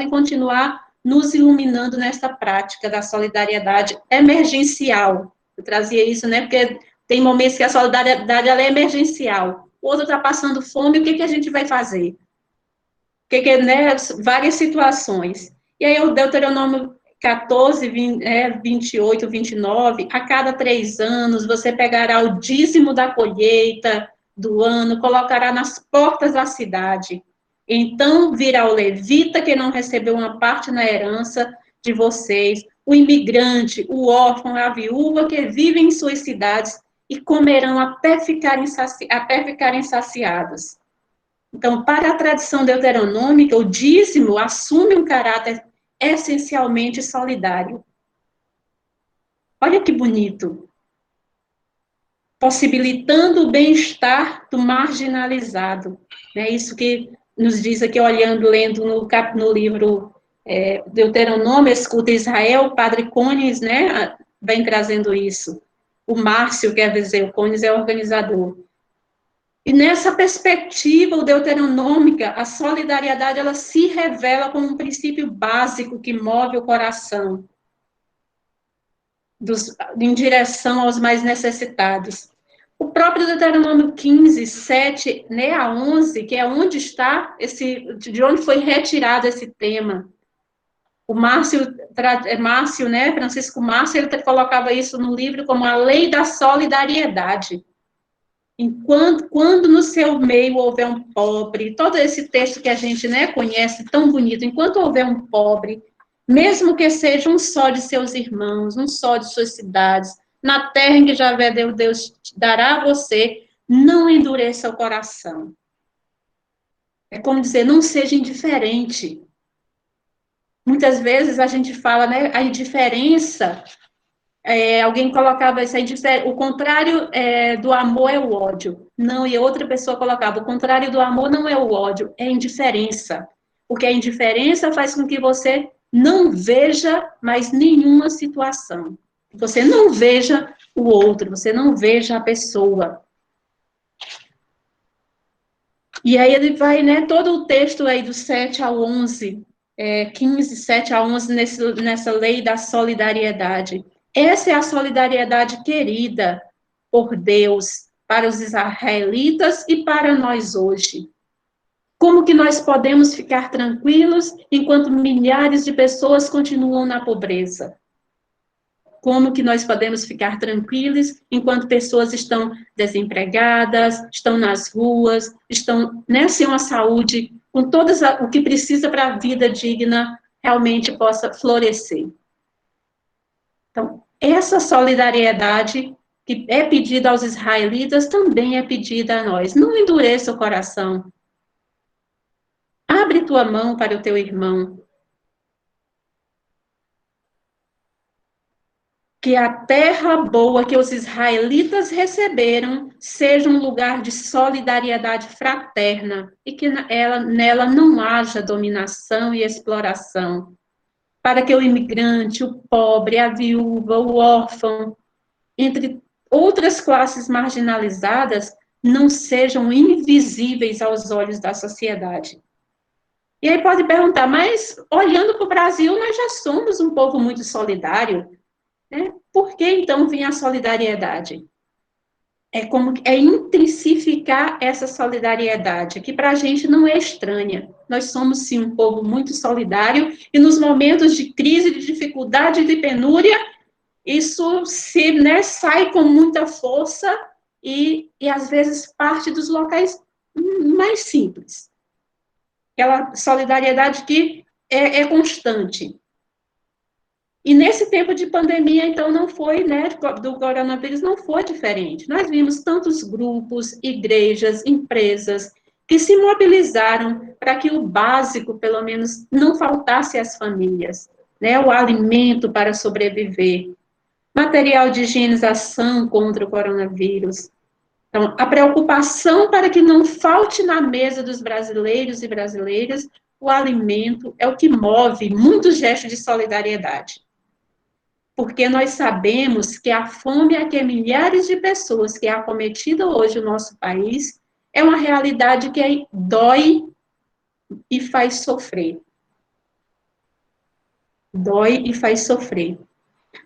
continuar nos iluminando nessa prática da solidariedade emergencial. Eu trazia isso, né, porque tem momentos que a solidariedade ela é emergencial. O outro está passando fome, o que a gente vai fazer? Né, várias situações. E aí o Deuteronômio 14, 28, 29, a cada 3 anos você pegará o dízimo da colheita do ano, colocará nas portas da cidade. Então virá o levita que não recebeu uma parte na herança de vocês, o imigrante, o órfão, a viúva que vivem em suas cidades e comerão até ficarem saciados. Então, para a tradição deuteronômica, o dízimo assume um caráter essencialmente solidário. Olha que bonito. Possibilitando o bem-estar do marginalizado. É isso que nos diz aqui, lendo no livro Deuteronômio, Escuta Israel, o Padre Côniz, né, vem trazendo isso. O Márcio, quer dizer, o Côniz é o organizador. E nessa perspectiva deuteronômica, a solidariedade ela se revela como um princípio básico que move o coração em direção aos mais necessitados. O próprio Deuteronômio 15, 7, né, a 11, que é onde está de onde foi retirado esse tema. O Márcio, né, Francisco Márcio, ele colocava isso no livro como a lei da solidariedade. Quando no seu meio houver um pobre, todo esse texto que a gente, né, conhece tão bonito, enquanto houver um pobre, mesmo que seja um só de seus irmãos, um só de suas cidades, na terra em que Javé Deus dará a você, não endureça o coração. É como dizer, não seja indiferente. Muitas vezes a gente fala, né, a indiferença, alguém colocava isso aí, o contrário do amor é o ódio. Não, e outra pessoa colocava, o contrário do amor não é o ódio, é a indiferença. Porque a indiferença faz com que você não veja mais nenhuma situação. Você não veja o outro, você não veja a pessoa. E aí ele vai, né, todo o texto aí do 7 ao 11, 15, 7 a 11, nessa lei da solidariedade. Essa é a solidariedade querida por Deus para os israelitas e para nós hoje. Como que nós podemos ficar tranquilos enquanto milhares de pessoas continuam na pobreza? Como que nós podemos ficar tranquilos enquanto pessoas estão desempregadas, estão nas ruas, estão, né, sem uma saúde, com todas o que precisa para a vida digna realmente possa florescer? Então, essa solidariedade que é pedida aos israelitas também é pedida a nós. Não endureça o coração. Abre tua mão para o teu irmão. Que a terra boa que os israelitas receberam seja um lugar de solidariedade fraterna e que nela não haja dominação e exploração, para que o imigrante, o pobre, a viúva, o órfão, entre outras classes marginalizadas, não sejam invisíveis aos olhos da sociedade. E aí pode perguntar, mas olhando para o Brasil, nós já somos um povo muito solidário, né? Por que, então, vem a solidariedade? É intensificar essa solidariedade, que para a gente não é estranha. Nós somos, sim, um povo muito solidário, e nos momentos de crise, de dificuldade, de penúria, isso né, sai com muita força e, às vezes, parte dos locais mais simples. Aquela solidariedade que é constante. E nesse tempo de pandemia, então, não foi, né, do coronavírus, não foi diferente. Nós vimos tantos grupos, igrejas, empresas, que se mobilizaram para que o básico, pelo menos, não faltasse às famílias, né, o alimento para sobreviver, material de higienização contra o coronavírus. Então, a preocupação para que não falte na mesa dos brasileiros e brasileiras o alimento é o que move muitos gestos de solidariedade. Porque nós sabemos que a fome a que milhares de pessoas que é acometida hoje no nosso país é uma realidade que dói e faz sofrer. Dói e faz sofrer.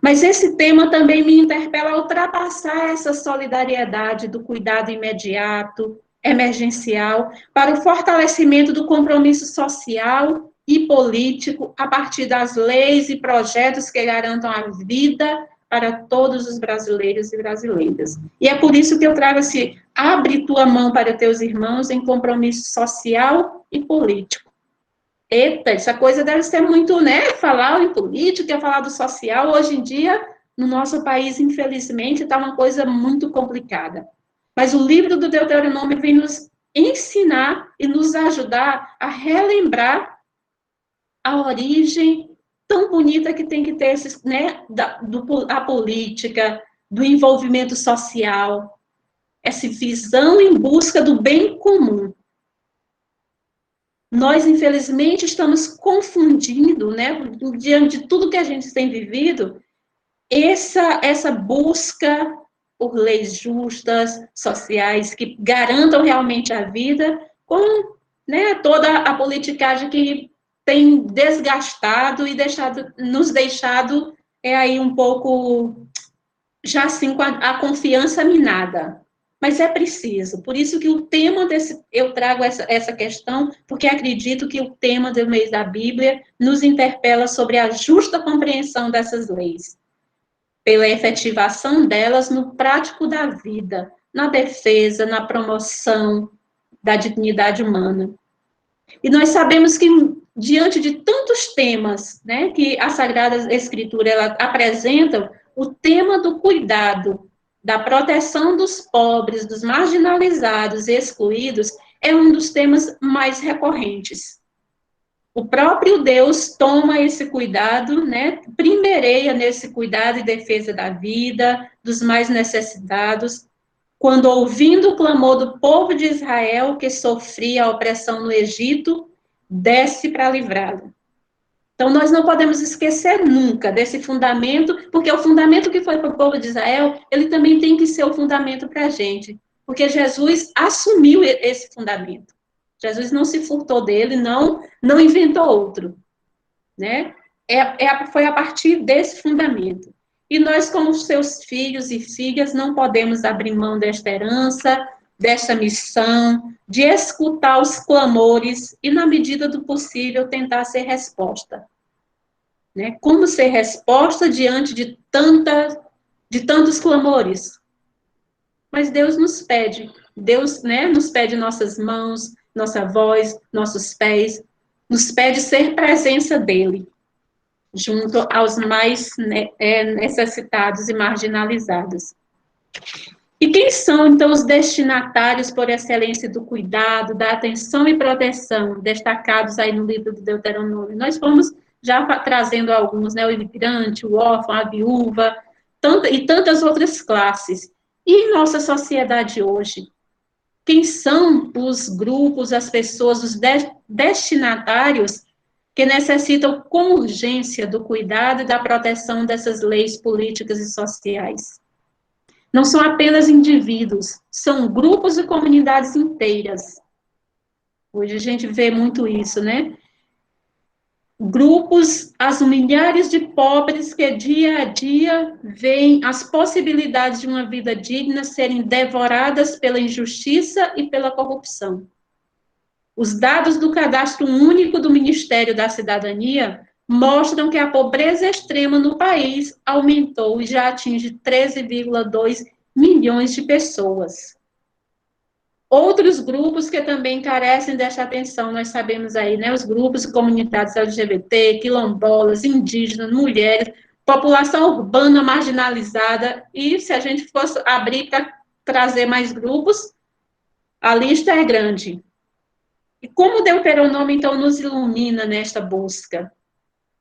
Mas esse tema também me interpela a ultrapassar essa solidariedade do cuidado imediato, emergencial, para o fortalecimento do compromisso social e político a partir das leis e projetos que garantam a vida para todos os brasileiros e brasileiras. E é por isso que eu trago esse abre tua mão para teus irmãos em compromisso social e político. Eita, essa coisa deve ser muito, né, falar em política, falar do social, hoje em dia, no nosso país, infelizmente, está uma coisa muito complicada. Mas o livro do Deuteronômio vem nos ensinar e nos ajudar a relembrar a origem tão bonita que tem que ter esses, né, a política, do envolvimento social, essa visão em busca do bem comum. Nós, infelizmente, estamos confundindo, né, diante de tudo que a gente tem vivido, essa busca por leis justas, sociais, que garantam realmente a vida, com, né, toda a politicagem que tem desgastado e nos deixado aí um pouco, já assim, com a confiança minada. Mas é preciso, por isso que o tema eu trago essa questão, porque acredito que o tema do mês da Bíblia nos interpela sobre a justa compreensão dessas leis, pela efetivação delas no prático da vida, na defesa, na promoção da dignidade humana. E nós sabemos que, diante de tantos temas, né, que a Sagrada Escritura ela apresenta, o tema do cuidado, da proteção dos pobres, dos marginalizados e excluídos, é um dos temas mais recorrentes. O próprio Deus toma esse cuidado, né, primeireia nesse cuidado e defesa da vida, dos mais necessitados, quando, ouvindo o clamor do povo de Israel, que sofria a opressão no Egito, desce para livrá-lo. Então, nós não podemos esquecer nunca desse fundamento, porque o fundamento que foi para o povo de Israel, ele também tem que ser o fundamento para a gente, porque Jesus assumiu esse fundamento. Jesus não se furtou dele, não inventou outro, né? Foi a partir desse fundamento. E nós, como seus filhos e filhas, não podemos abrir mão desta herança, dessa missão, de escutar os clamores e, na medida do possível, tentar ser resposta. Né? Como ser resposta diante de tantos clamores? Mas Deus nos pede, Deus, né, nos pede nossas mãos, nossa voz, nossos pés, nos pede ser presença dele, junto aos mais necessitados e marginalizados. E quem são, então, os destinatários por excelência do cuidado, da atenção e proteção, destacados aí no livro do Deuteronômio? Nós fomos já trazendo alguns, né, o imigrante, o órfão, a viúva, e tantas outras classes. E em nossa sociedade hoje, quem são os grupos, as pessoas, os destinatários que necessitam com urgência do cuidado e da proteção dessas leis políticas e sociais? Não são apenas indivíduos, são grupos e comunidades inteiras. Hoje a gente vê muito isso, né? Grupos, as milhares de pobres que dia a dia veem as possibilidades de uma vida digna serem devoradas pela injustiça e pela corrupção. Os dados do Cadastro Único do Ministério da Cidadania mostram que a pobreza extrema no país aumentou e já atinge 13,2 milhões de pessoas. Outros grupos que também carecem dessa atenção, nós sabemos aí, né, os grupos e comunidades LGBT, quilombolas, indígenas, mulheres, população urbana marginalizada, e se a gente fosse abrir para trazer mais grupos, a lista é grande. E como o Deuteronômio, então, nos ilumina nesta busca,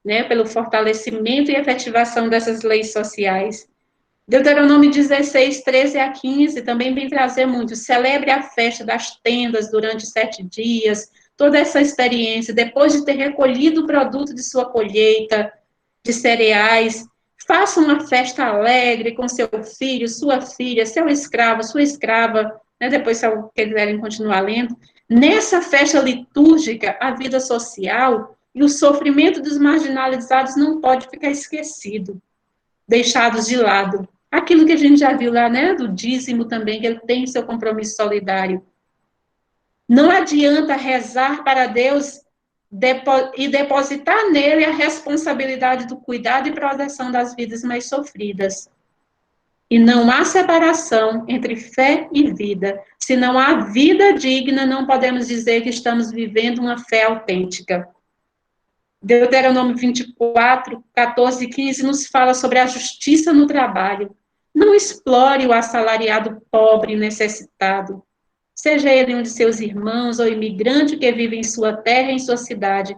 né, pelo fortalecimento e efetivação dessas leis sociais? Deuteronômio 16, 13 a 15, também vem trazer muito. Celebre a festa das tendas durante 7 dias, toda essa experiência, depois de ter recolhido o produto de sua colheita, de cereais, faça uma festa alegre com seu filho, sua filha, seu escravo, sua escrava, né, depois, se quiserem continuar lendo. Nessa festa litúrgica, a vida social e o sofrimento dos marginalizados não pode ficar esquecido, deixados de lado. Aquilo que a gente já viu lá, né, do dízimo também, que ele tem seu compromisso solidário. Não adianta rezar para Deus e depositar nele a responsabilidade do cuidado e proteção das vidas mais sofridas. E não há separação entre fé e vida. Se não há vida digna, não podemos dizer que estamos vivendo uma fé autêntica. Deuteronômio 24, 14 e 15 nos fala sobre a justiça no trabalho. Não explore o assalariado pobre e necessitado, seja ele um de seus irmãos ou imigrante que vive em sua terra, em sua cidade.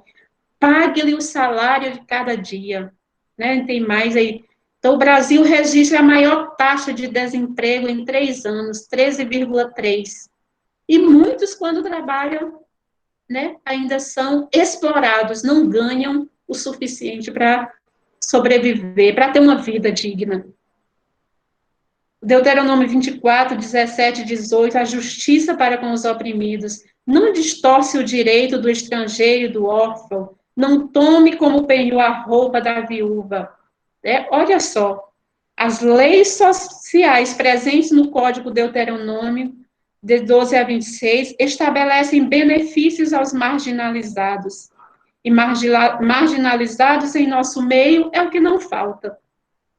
Pague-lhe o salário de cada dia. Né? Tem mais aí. Então, o Brasil registra a maior taxa de desemprego em 3 anos, 13,3. E muitos, quando trabalham, né, ainda são explorados, não ganham o suficiente para sobreviver, para ter uma vida digna. Deuteronômio 24, 17 e 18, a justiça para com os oprimidos. Não distorce o direito do estrangeiro e do órfão. Não tome como penhor a roupa da viúva. Olha só, as leis sociais presentes no Código Deuteronômio, de 12 a 26, estabelecem benefícios aos marginalizados. E marginalizados em nosso meio é o que não falta.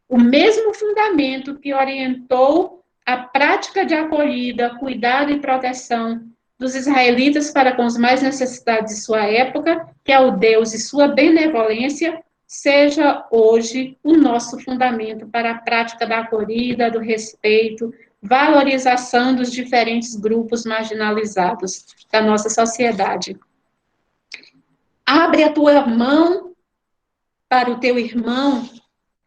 O mesmo fundamento que orientou a prática de acolhida, cuidado e proteção dos israelitas para com os mais necessitados de sua época, que é o Deus e sua benevolência, seja hoje o nosso fundamento para a prática da acolhida, do respeito, valorização dos diferentes grupos marginalizados da nossa sociedade. Abre a tua mão para o teu irmão,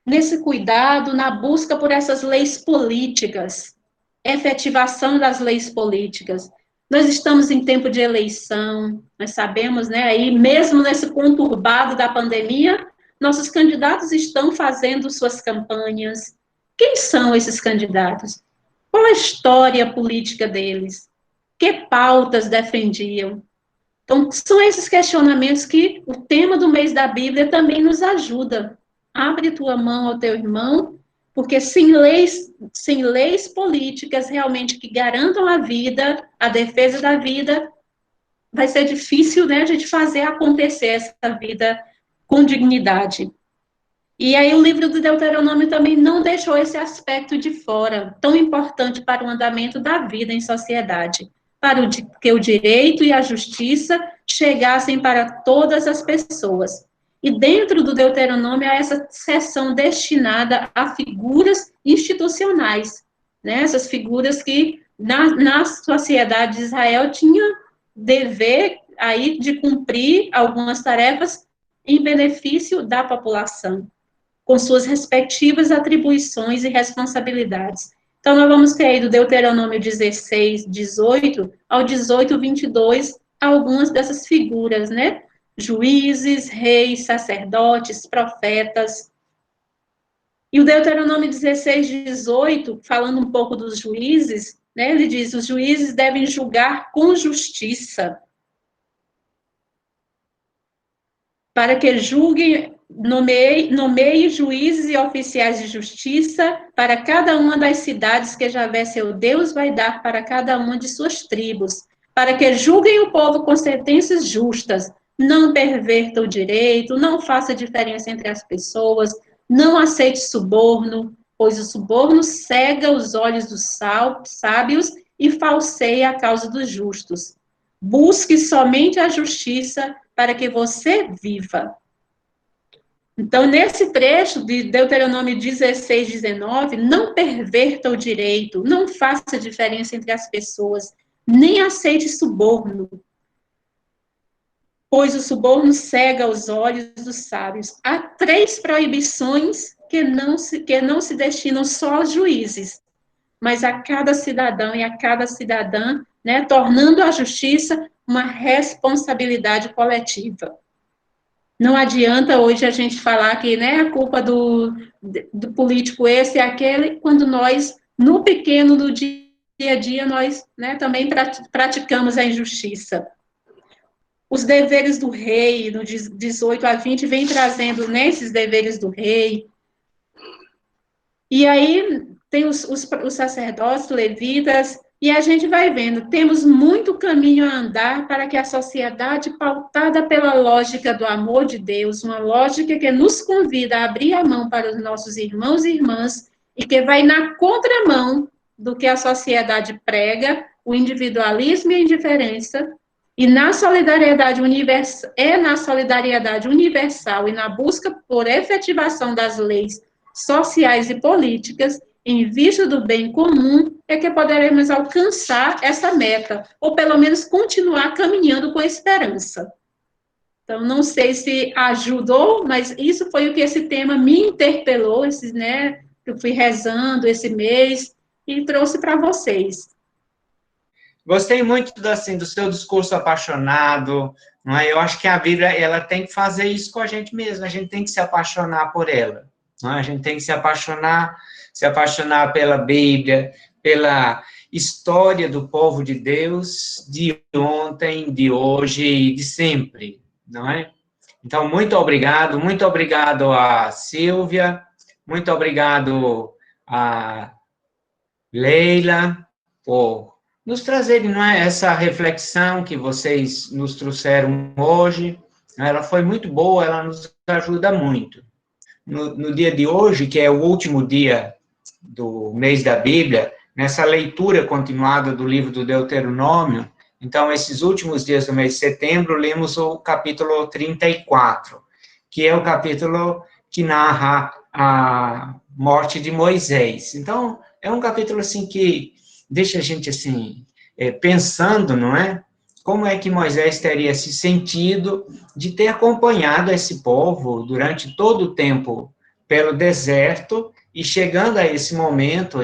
nesse cuidado, na busca por essas leis políticas, efetivação das leis políticas. Nós estamos em tempo de eleição, nós sabemos, né, aí mesmo nesse conturbado da pandemia, nossos candidatos estão fazendo suas campanhas. Quem são esses candidatos? Qual a história política deles? Que pautas defendiam? Então, são esses questionamentos que o tema do mês da Bíblia também nos ajuda. Abre tua mão ao teu irmão Porque sem leis políticas realmente que garantam a vida, a defesa da vida, vai ser difícil, né, a gente fazer acontecer essa vida com dignidade. E aí o livro do Deuteronômio também não deixou esse aspecto de fora, tão importante para o andamento da vida em sociedade, para que o direito e a justiça chegassem para todas as pessoas. E dentro do Deuteronômio há essa seção destinada a figuras institucionais, né? Essas figuras que na sociedade de Israel tinham dever aí de cumprir algumas tarefas em benefício da população, com suas respectivas atribuições e responsabilidades. Então, nós vamos ter aí do Deuteronômio 16, 18 ao 18, 22, algumas dessas figuras, né? Juízes, reis, sacerdotes, profetas. E o Deuteronômio 16, 18, falando um pouco dos juízes, né? Ele diz, os juízes devem julgar com justiça, para que julguem, nomeie juízes e oficiais de justiça para cada uma das cidades que Javé, seu Deus, vai dar para cada uma de suas tribos, para que julguem o povo com sentenças justas, não perverta o direito, não faça diferença entre as pessoas, não aceite suborno, pois o suborno cega os olhos dos sábios e falseia a causa dos justos. Busque somente a justiça para que você viva. Então, nesse trecho de Deuteronômio 16, 19, não perverta o direito, não faça diferença entre as pessoas, nem aceite suborno, pois o suborno cega os olhos dos sábios. Há 3 proibições que não se destinam só aos juízes, mas a cada cidadão e a cada cidadã, né, tornando a justiça uma responsabilidade coletiva. Não adianta hoje a gente falar que, né, a culpa do político esse e aquele, quando nós, no pequeno, no dia a dia, nós, né, também praticamos a injustiça. Os deveres do rei, no 18 a 20, vem trazendo, né, esses deveres do rei. E aí tem os sacerdotes, levitas, e a gente vai vendo, temos muito caminho a andar para que a sociedade pautada pela lógica do amor de Deus, uma lógica que nos convida a abrir a mão para os nossos irmãos e irmãs, e que vai na contramão do que a sociedade prega, o individualismo e a indiferença, e na solidariedade universal e na busca por efetivação das leis sociais e políticas, em vista do bem comum, é que poderemos alcançar essa meta, ou pelo menos continuar caminhando com esperança. Então, não sei se ajudou, mas isso foi o que esse tema me interpelou, né, eu fui rezando esse mês e trouxe para vocês. Gostei muito assim, do seu discurso apaixonado, não é? Eu acho que a Bíblia ela tem que fazer isso com a gente mesmo, a gente tem que se apaixonar por ela. Não é? A gente tem que se apaixonar pela Bíblia, pela história do povo de Deus, de ontem, de hoje e de sempre, não é? Então, muito obrigado a Silvia, muito obrigado a Leila, por nos trazerem, não é, essa reflexão que vocês nos trouxeram hoje. Ela foi muito boa, ela nos ajuda muito. No dia de hoje, que é o último dia do mês da Bíblia, nessa leitura continuada do livro do Deuteronômio, então, esses últimos dias do mês de setembro, lemos o capítulo 34, que é o capítulo que narra a morte de Moisés. Então, é um capítulo, assim, que deixa a gente, assim, pensando, não é? Como é que Moisés teria se sentido de ter acompanhado esse povo durante todo o tempo pelo deserto e chegando a esse momento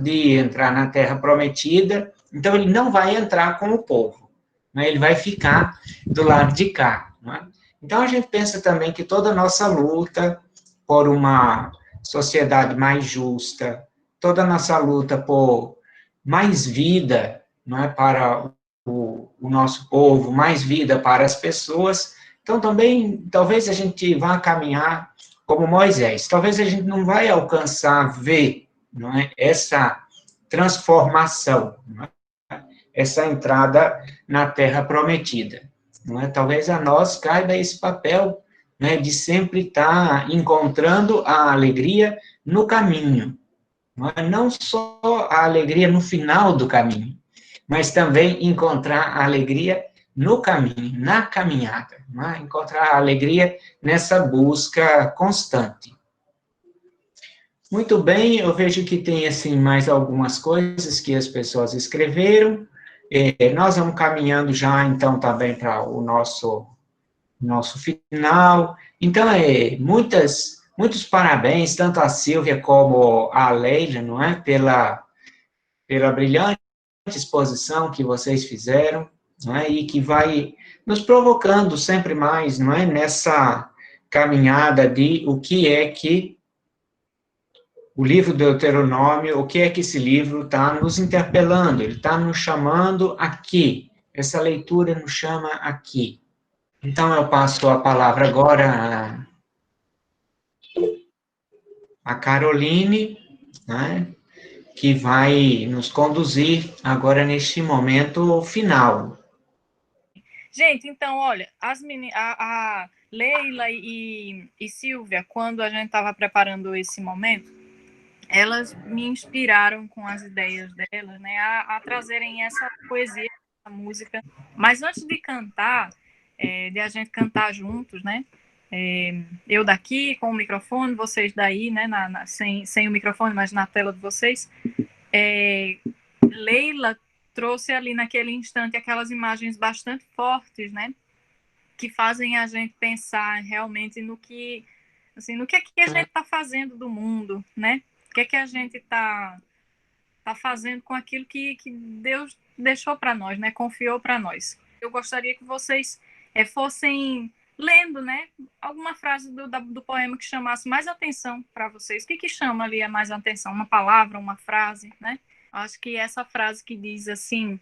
de entrar na Terra Prometida. Então, ele não vai entrar com o povo, né? Ele vai ficar do lado de cá. Não é? Então, a gente pensa também que toda a nossa luta por uma sociedade mais justa, toda a nossa luta por mais vida, não é, para o nosso povo, mais vida para as pessoas. Então, também, talvez a gente vá caminhar como Moisés. Talvez a gente não vai alcançar ver, não é, essa transformação, não é? Essa entrada na terra prometida, não é? Talvez a nós caiba esse papel, né, de sempre estar encontrando a alegria no caminho, não é? Não só a alegria no final do caminho, mas também encontrar a alegria no caminho, na caminhada, não é? Encontrar a alegria nessa busca constante. Muito bem, eu vejo que tem, assim, mais algumas coisas que as pessoas escreveram. Nós vamos caminhando já, então, também para o nosso final. Então, muitos parabéns, tanto a Silvia como a Leila, não é? Pela brilhante exposição que vocês fizeram, não é? E que vai nos provocando sempre mais, não é? Nessa caminhada de o que é que o livro do Deuteronômio, o que é que esse livro está nos interpelando, ele está nos chamando aqui, essa leitura nos chama aqui. Então, eu passo a palavra agora a Caroline, né, que vai nos conduzir agora neste momento final. Gente, então, olha, a Leila e Silvia, quando a gente estava preparando esse momento, elas me inspiraram com as ideias delas, né, a trazerem essa poesia, essa música. Mas antes de cantar, de a gente cantar juntos, né, eu daqui com o microfone, vocês daí, né, sem o microfone, mas na tela de vocês, Leila trouxe ali naquele instante aquelas imagens bastante fortes, né, que fazem a gente pensar realmente no que, assim, no que é que a gente está fazendo do mundo, né? O que é que a gente está fazendo com aquilo que Deus deixou para nós, né? Confiou para nós. Eu gostaria que vocês fossem lendo, né? Alguma frase do poema que chamasse mais atenção para vocês. O que chama ali a mais atenção? Uma palavra, uma frase, né? Acho que essa frase que diz assim: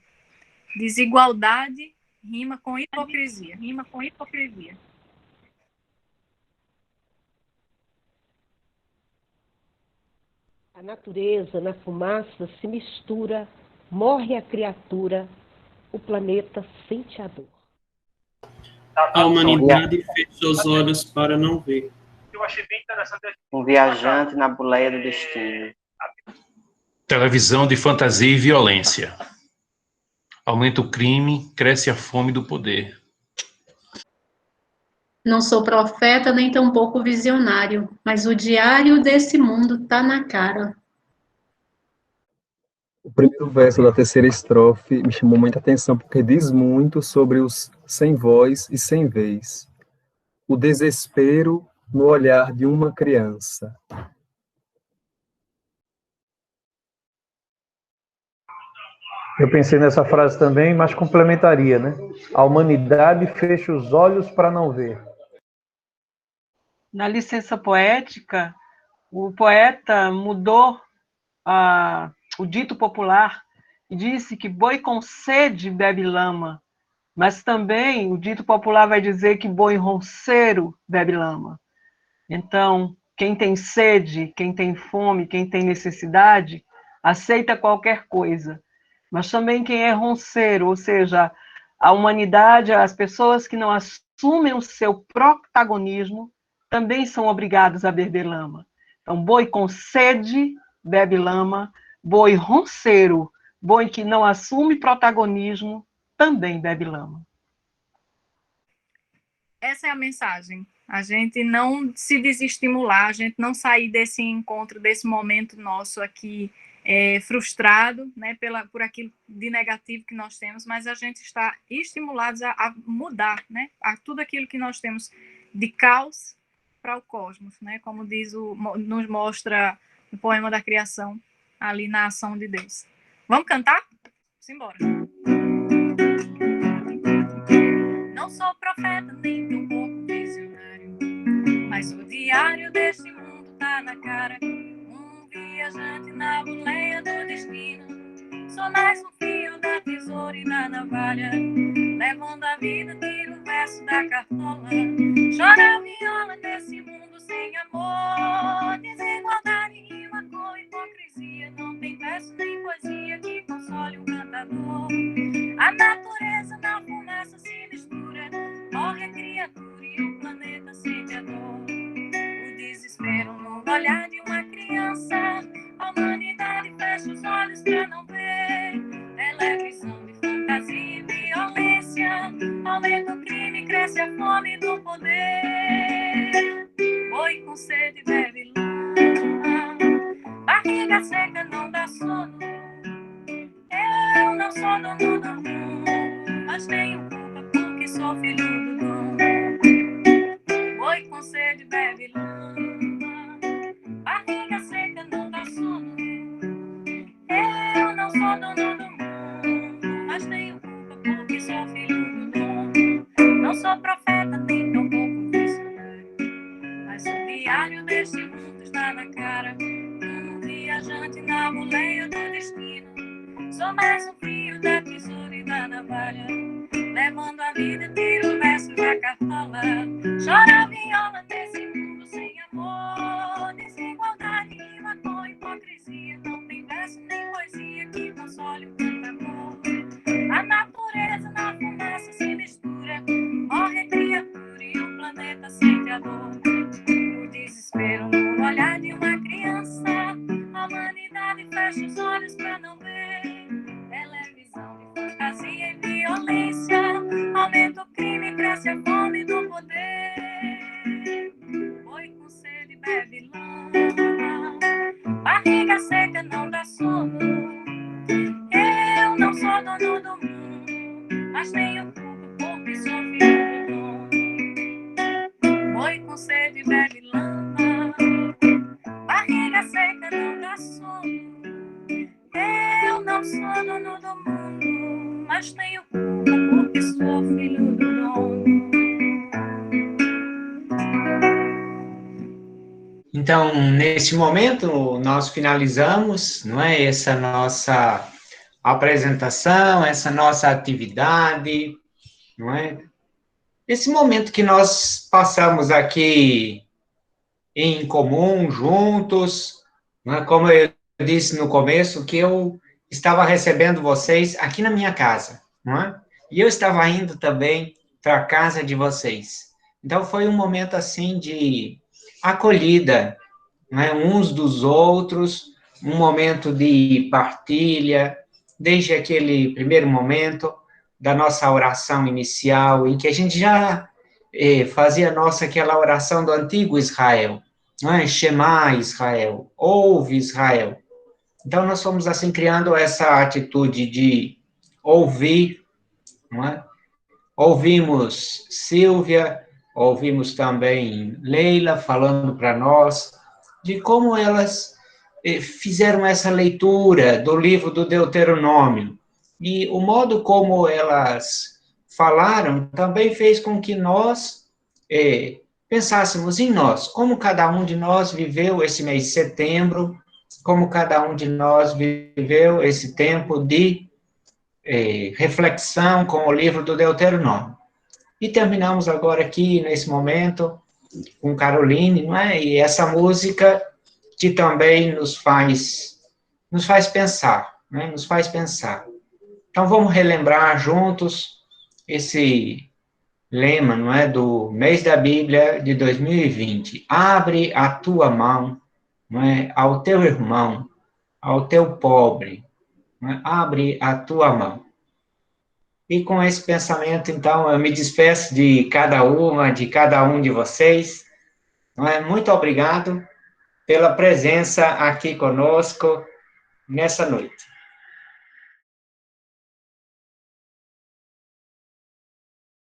desigualdade rima com hipocrisia. Rima com hipocrisia. A natureza, na fumaça, se mistura, morre a criatura, o planeta sente a dor. A humanidade fecha os olhos para não ver. Eu achei bem interessante. Um viajante na boleia do destino. Televisão de fantasia e violência. Aumenta o crime, cresce a fome do poder. Não sou profeta nem tampouco visionário, mas o diário desse mundo tá na cara. O primeiro verso da terceira estrofe me chamou muita atenção, porque diz muito sobre os sem voz e sem vez. O desespero no olhar de uma criança. Eu pensei nessa frase também, mas complementaria, né? A humanidade fecha os olhos para não ver. Na licença poética, o poeta mudou o dito popular e disse que boi com sede bebe lama, mas também o dito popular vai dizer que boi ronceiro bebe lama. Então, quem tem sede, quem tem fome, quem tem necessidade, aceita qualquer coisa. Mas também quem é ronceiro, ou seja, a humanidade, as pessoas que não assumem o seu protagonismo, também são obrigados a beber lama. Então, boi com sede bebe lama, boi ronceiro, boi que não assume protagonismo, também bebe lama. Essa é a mensagem. A gente não se desestimular, a gente não sair desse encontro, desse momento nosso aqui, frustrado, né, por aquilo de negativo que nós temos, mas a gente está estimulados a mudar, né, a tudo aquilo que nós temos de caos para o cosmos, né, como nos mostra o poema da criação, ali na ação de Deus. Vamos cantar? Simbora. Não sou profeta nem tampouco visionário, mas o diário deste mundo tá na cara. Um viajante na boleia do destino, sou mais um fio da tesoura e da navalha, levando a vida, tiro o verso da cartola, chora a viola desse mundo sem amor. olhar de uma criança. A humanidade fecha os olhos pra não ver. Televisão de fantasia e violência. Aumenta o crime, cresce a fome do poder. Boi com sede bebe lama. Barriga seca não dá sono. Eu não sou dono do mundo, mas tenho culpa porque sou filho do dono. Boi com sede bebe lama. Barriga seca não dá sono. Eu não sou dono do mundo, mas tenho culpa porque sou filho do dono. Não sou profeta nem tão pouco visionário, mas o diário deste mundo está na cara. Um viajante na boleia do destino. Sou mais um fio da tesoura e da navalha, levando a vida, tiro versos da cartola. Chora viola nesse mundo sem amor. Desigualdade rima com hipocrisia. Não tem verso nem poesia que console o cantador. A natureza na fumaça se mistura. Morre a criatura e o planeta sente a dor. O desespero no olhar de uma criança. A humanidade fecha os olhos pra não ver. Televisão de fantasia e violência. Aumenta o crime, cresce a fome do poder. Boi com sede bebe lama. Barriga seca não dá sono. Eu não sou dono do mundo, mas tenho culpa porque sou filho do dono. Boi com sede bebe lama. Barriga seca não dá sono. Eu não sou dono do mundo, mas tenho culpa porque sou filho do dono. Então, neste momento, nós finalizamos, não é, essa nossa apresentação, essa nossa atividade, não é? Esse momento que nós passamos aqui em comum, juntos, não é? Como eu disse no começo, que eu estava recebendo vocês aqui na minha casa, não é? E eu estava indo também para a casa de vocês. Então, foi um momento, assim, de acolhida, não é? Uns dos outros, um momento de partilha, desde aquele primeiro momento da nossa oração inicial, em que a gente já fazia aquela oração do antigo Israel, não é? Shema Israel, ouve Israel. Então, nós fomos, assim, criando essa atitude de ouvir, não é? Ouvimos Silvia, ouvimos também Leila falando para nós de como elas fizeram essa leitura do livro do Deuteronômio. E o modo como elas falaram também fez com que nós pensássemos em nós, como cada um de nós viveu esse mês de setembro, como cada um de nós viveu esse tempo de reflexão com o livro do Deuteronômio. E terminamos agora aqui, nesse momento, com Caroline, não é? E essa música que também nos faz pensar, né? Nos faz pensar. Então, vamos relembrar juntos esse lema, não é? Do mês da Bíblia de 2020. Abre a tua mão, não é? Ao teu irmão, ao teu pobre. Não é? Abre a tua mão. E com esse pensamento, então, eu me despeço de cada uma, de cada um de vocês. Não é? Muito obrigado pela presença aqui conosco nessa noite.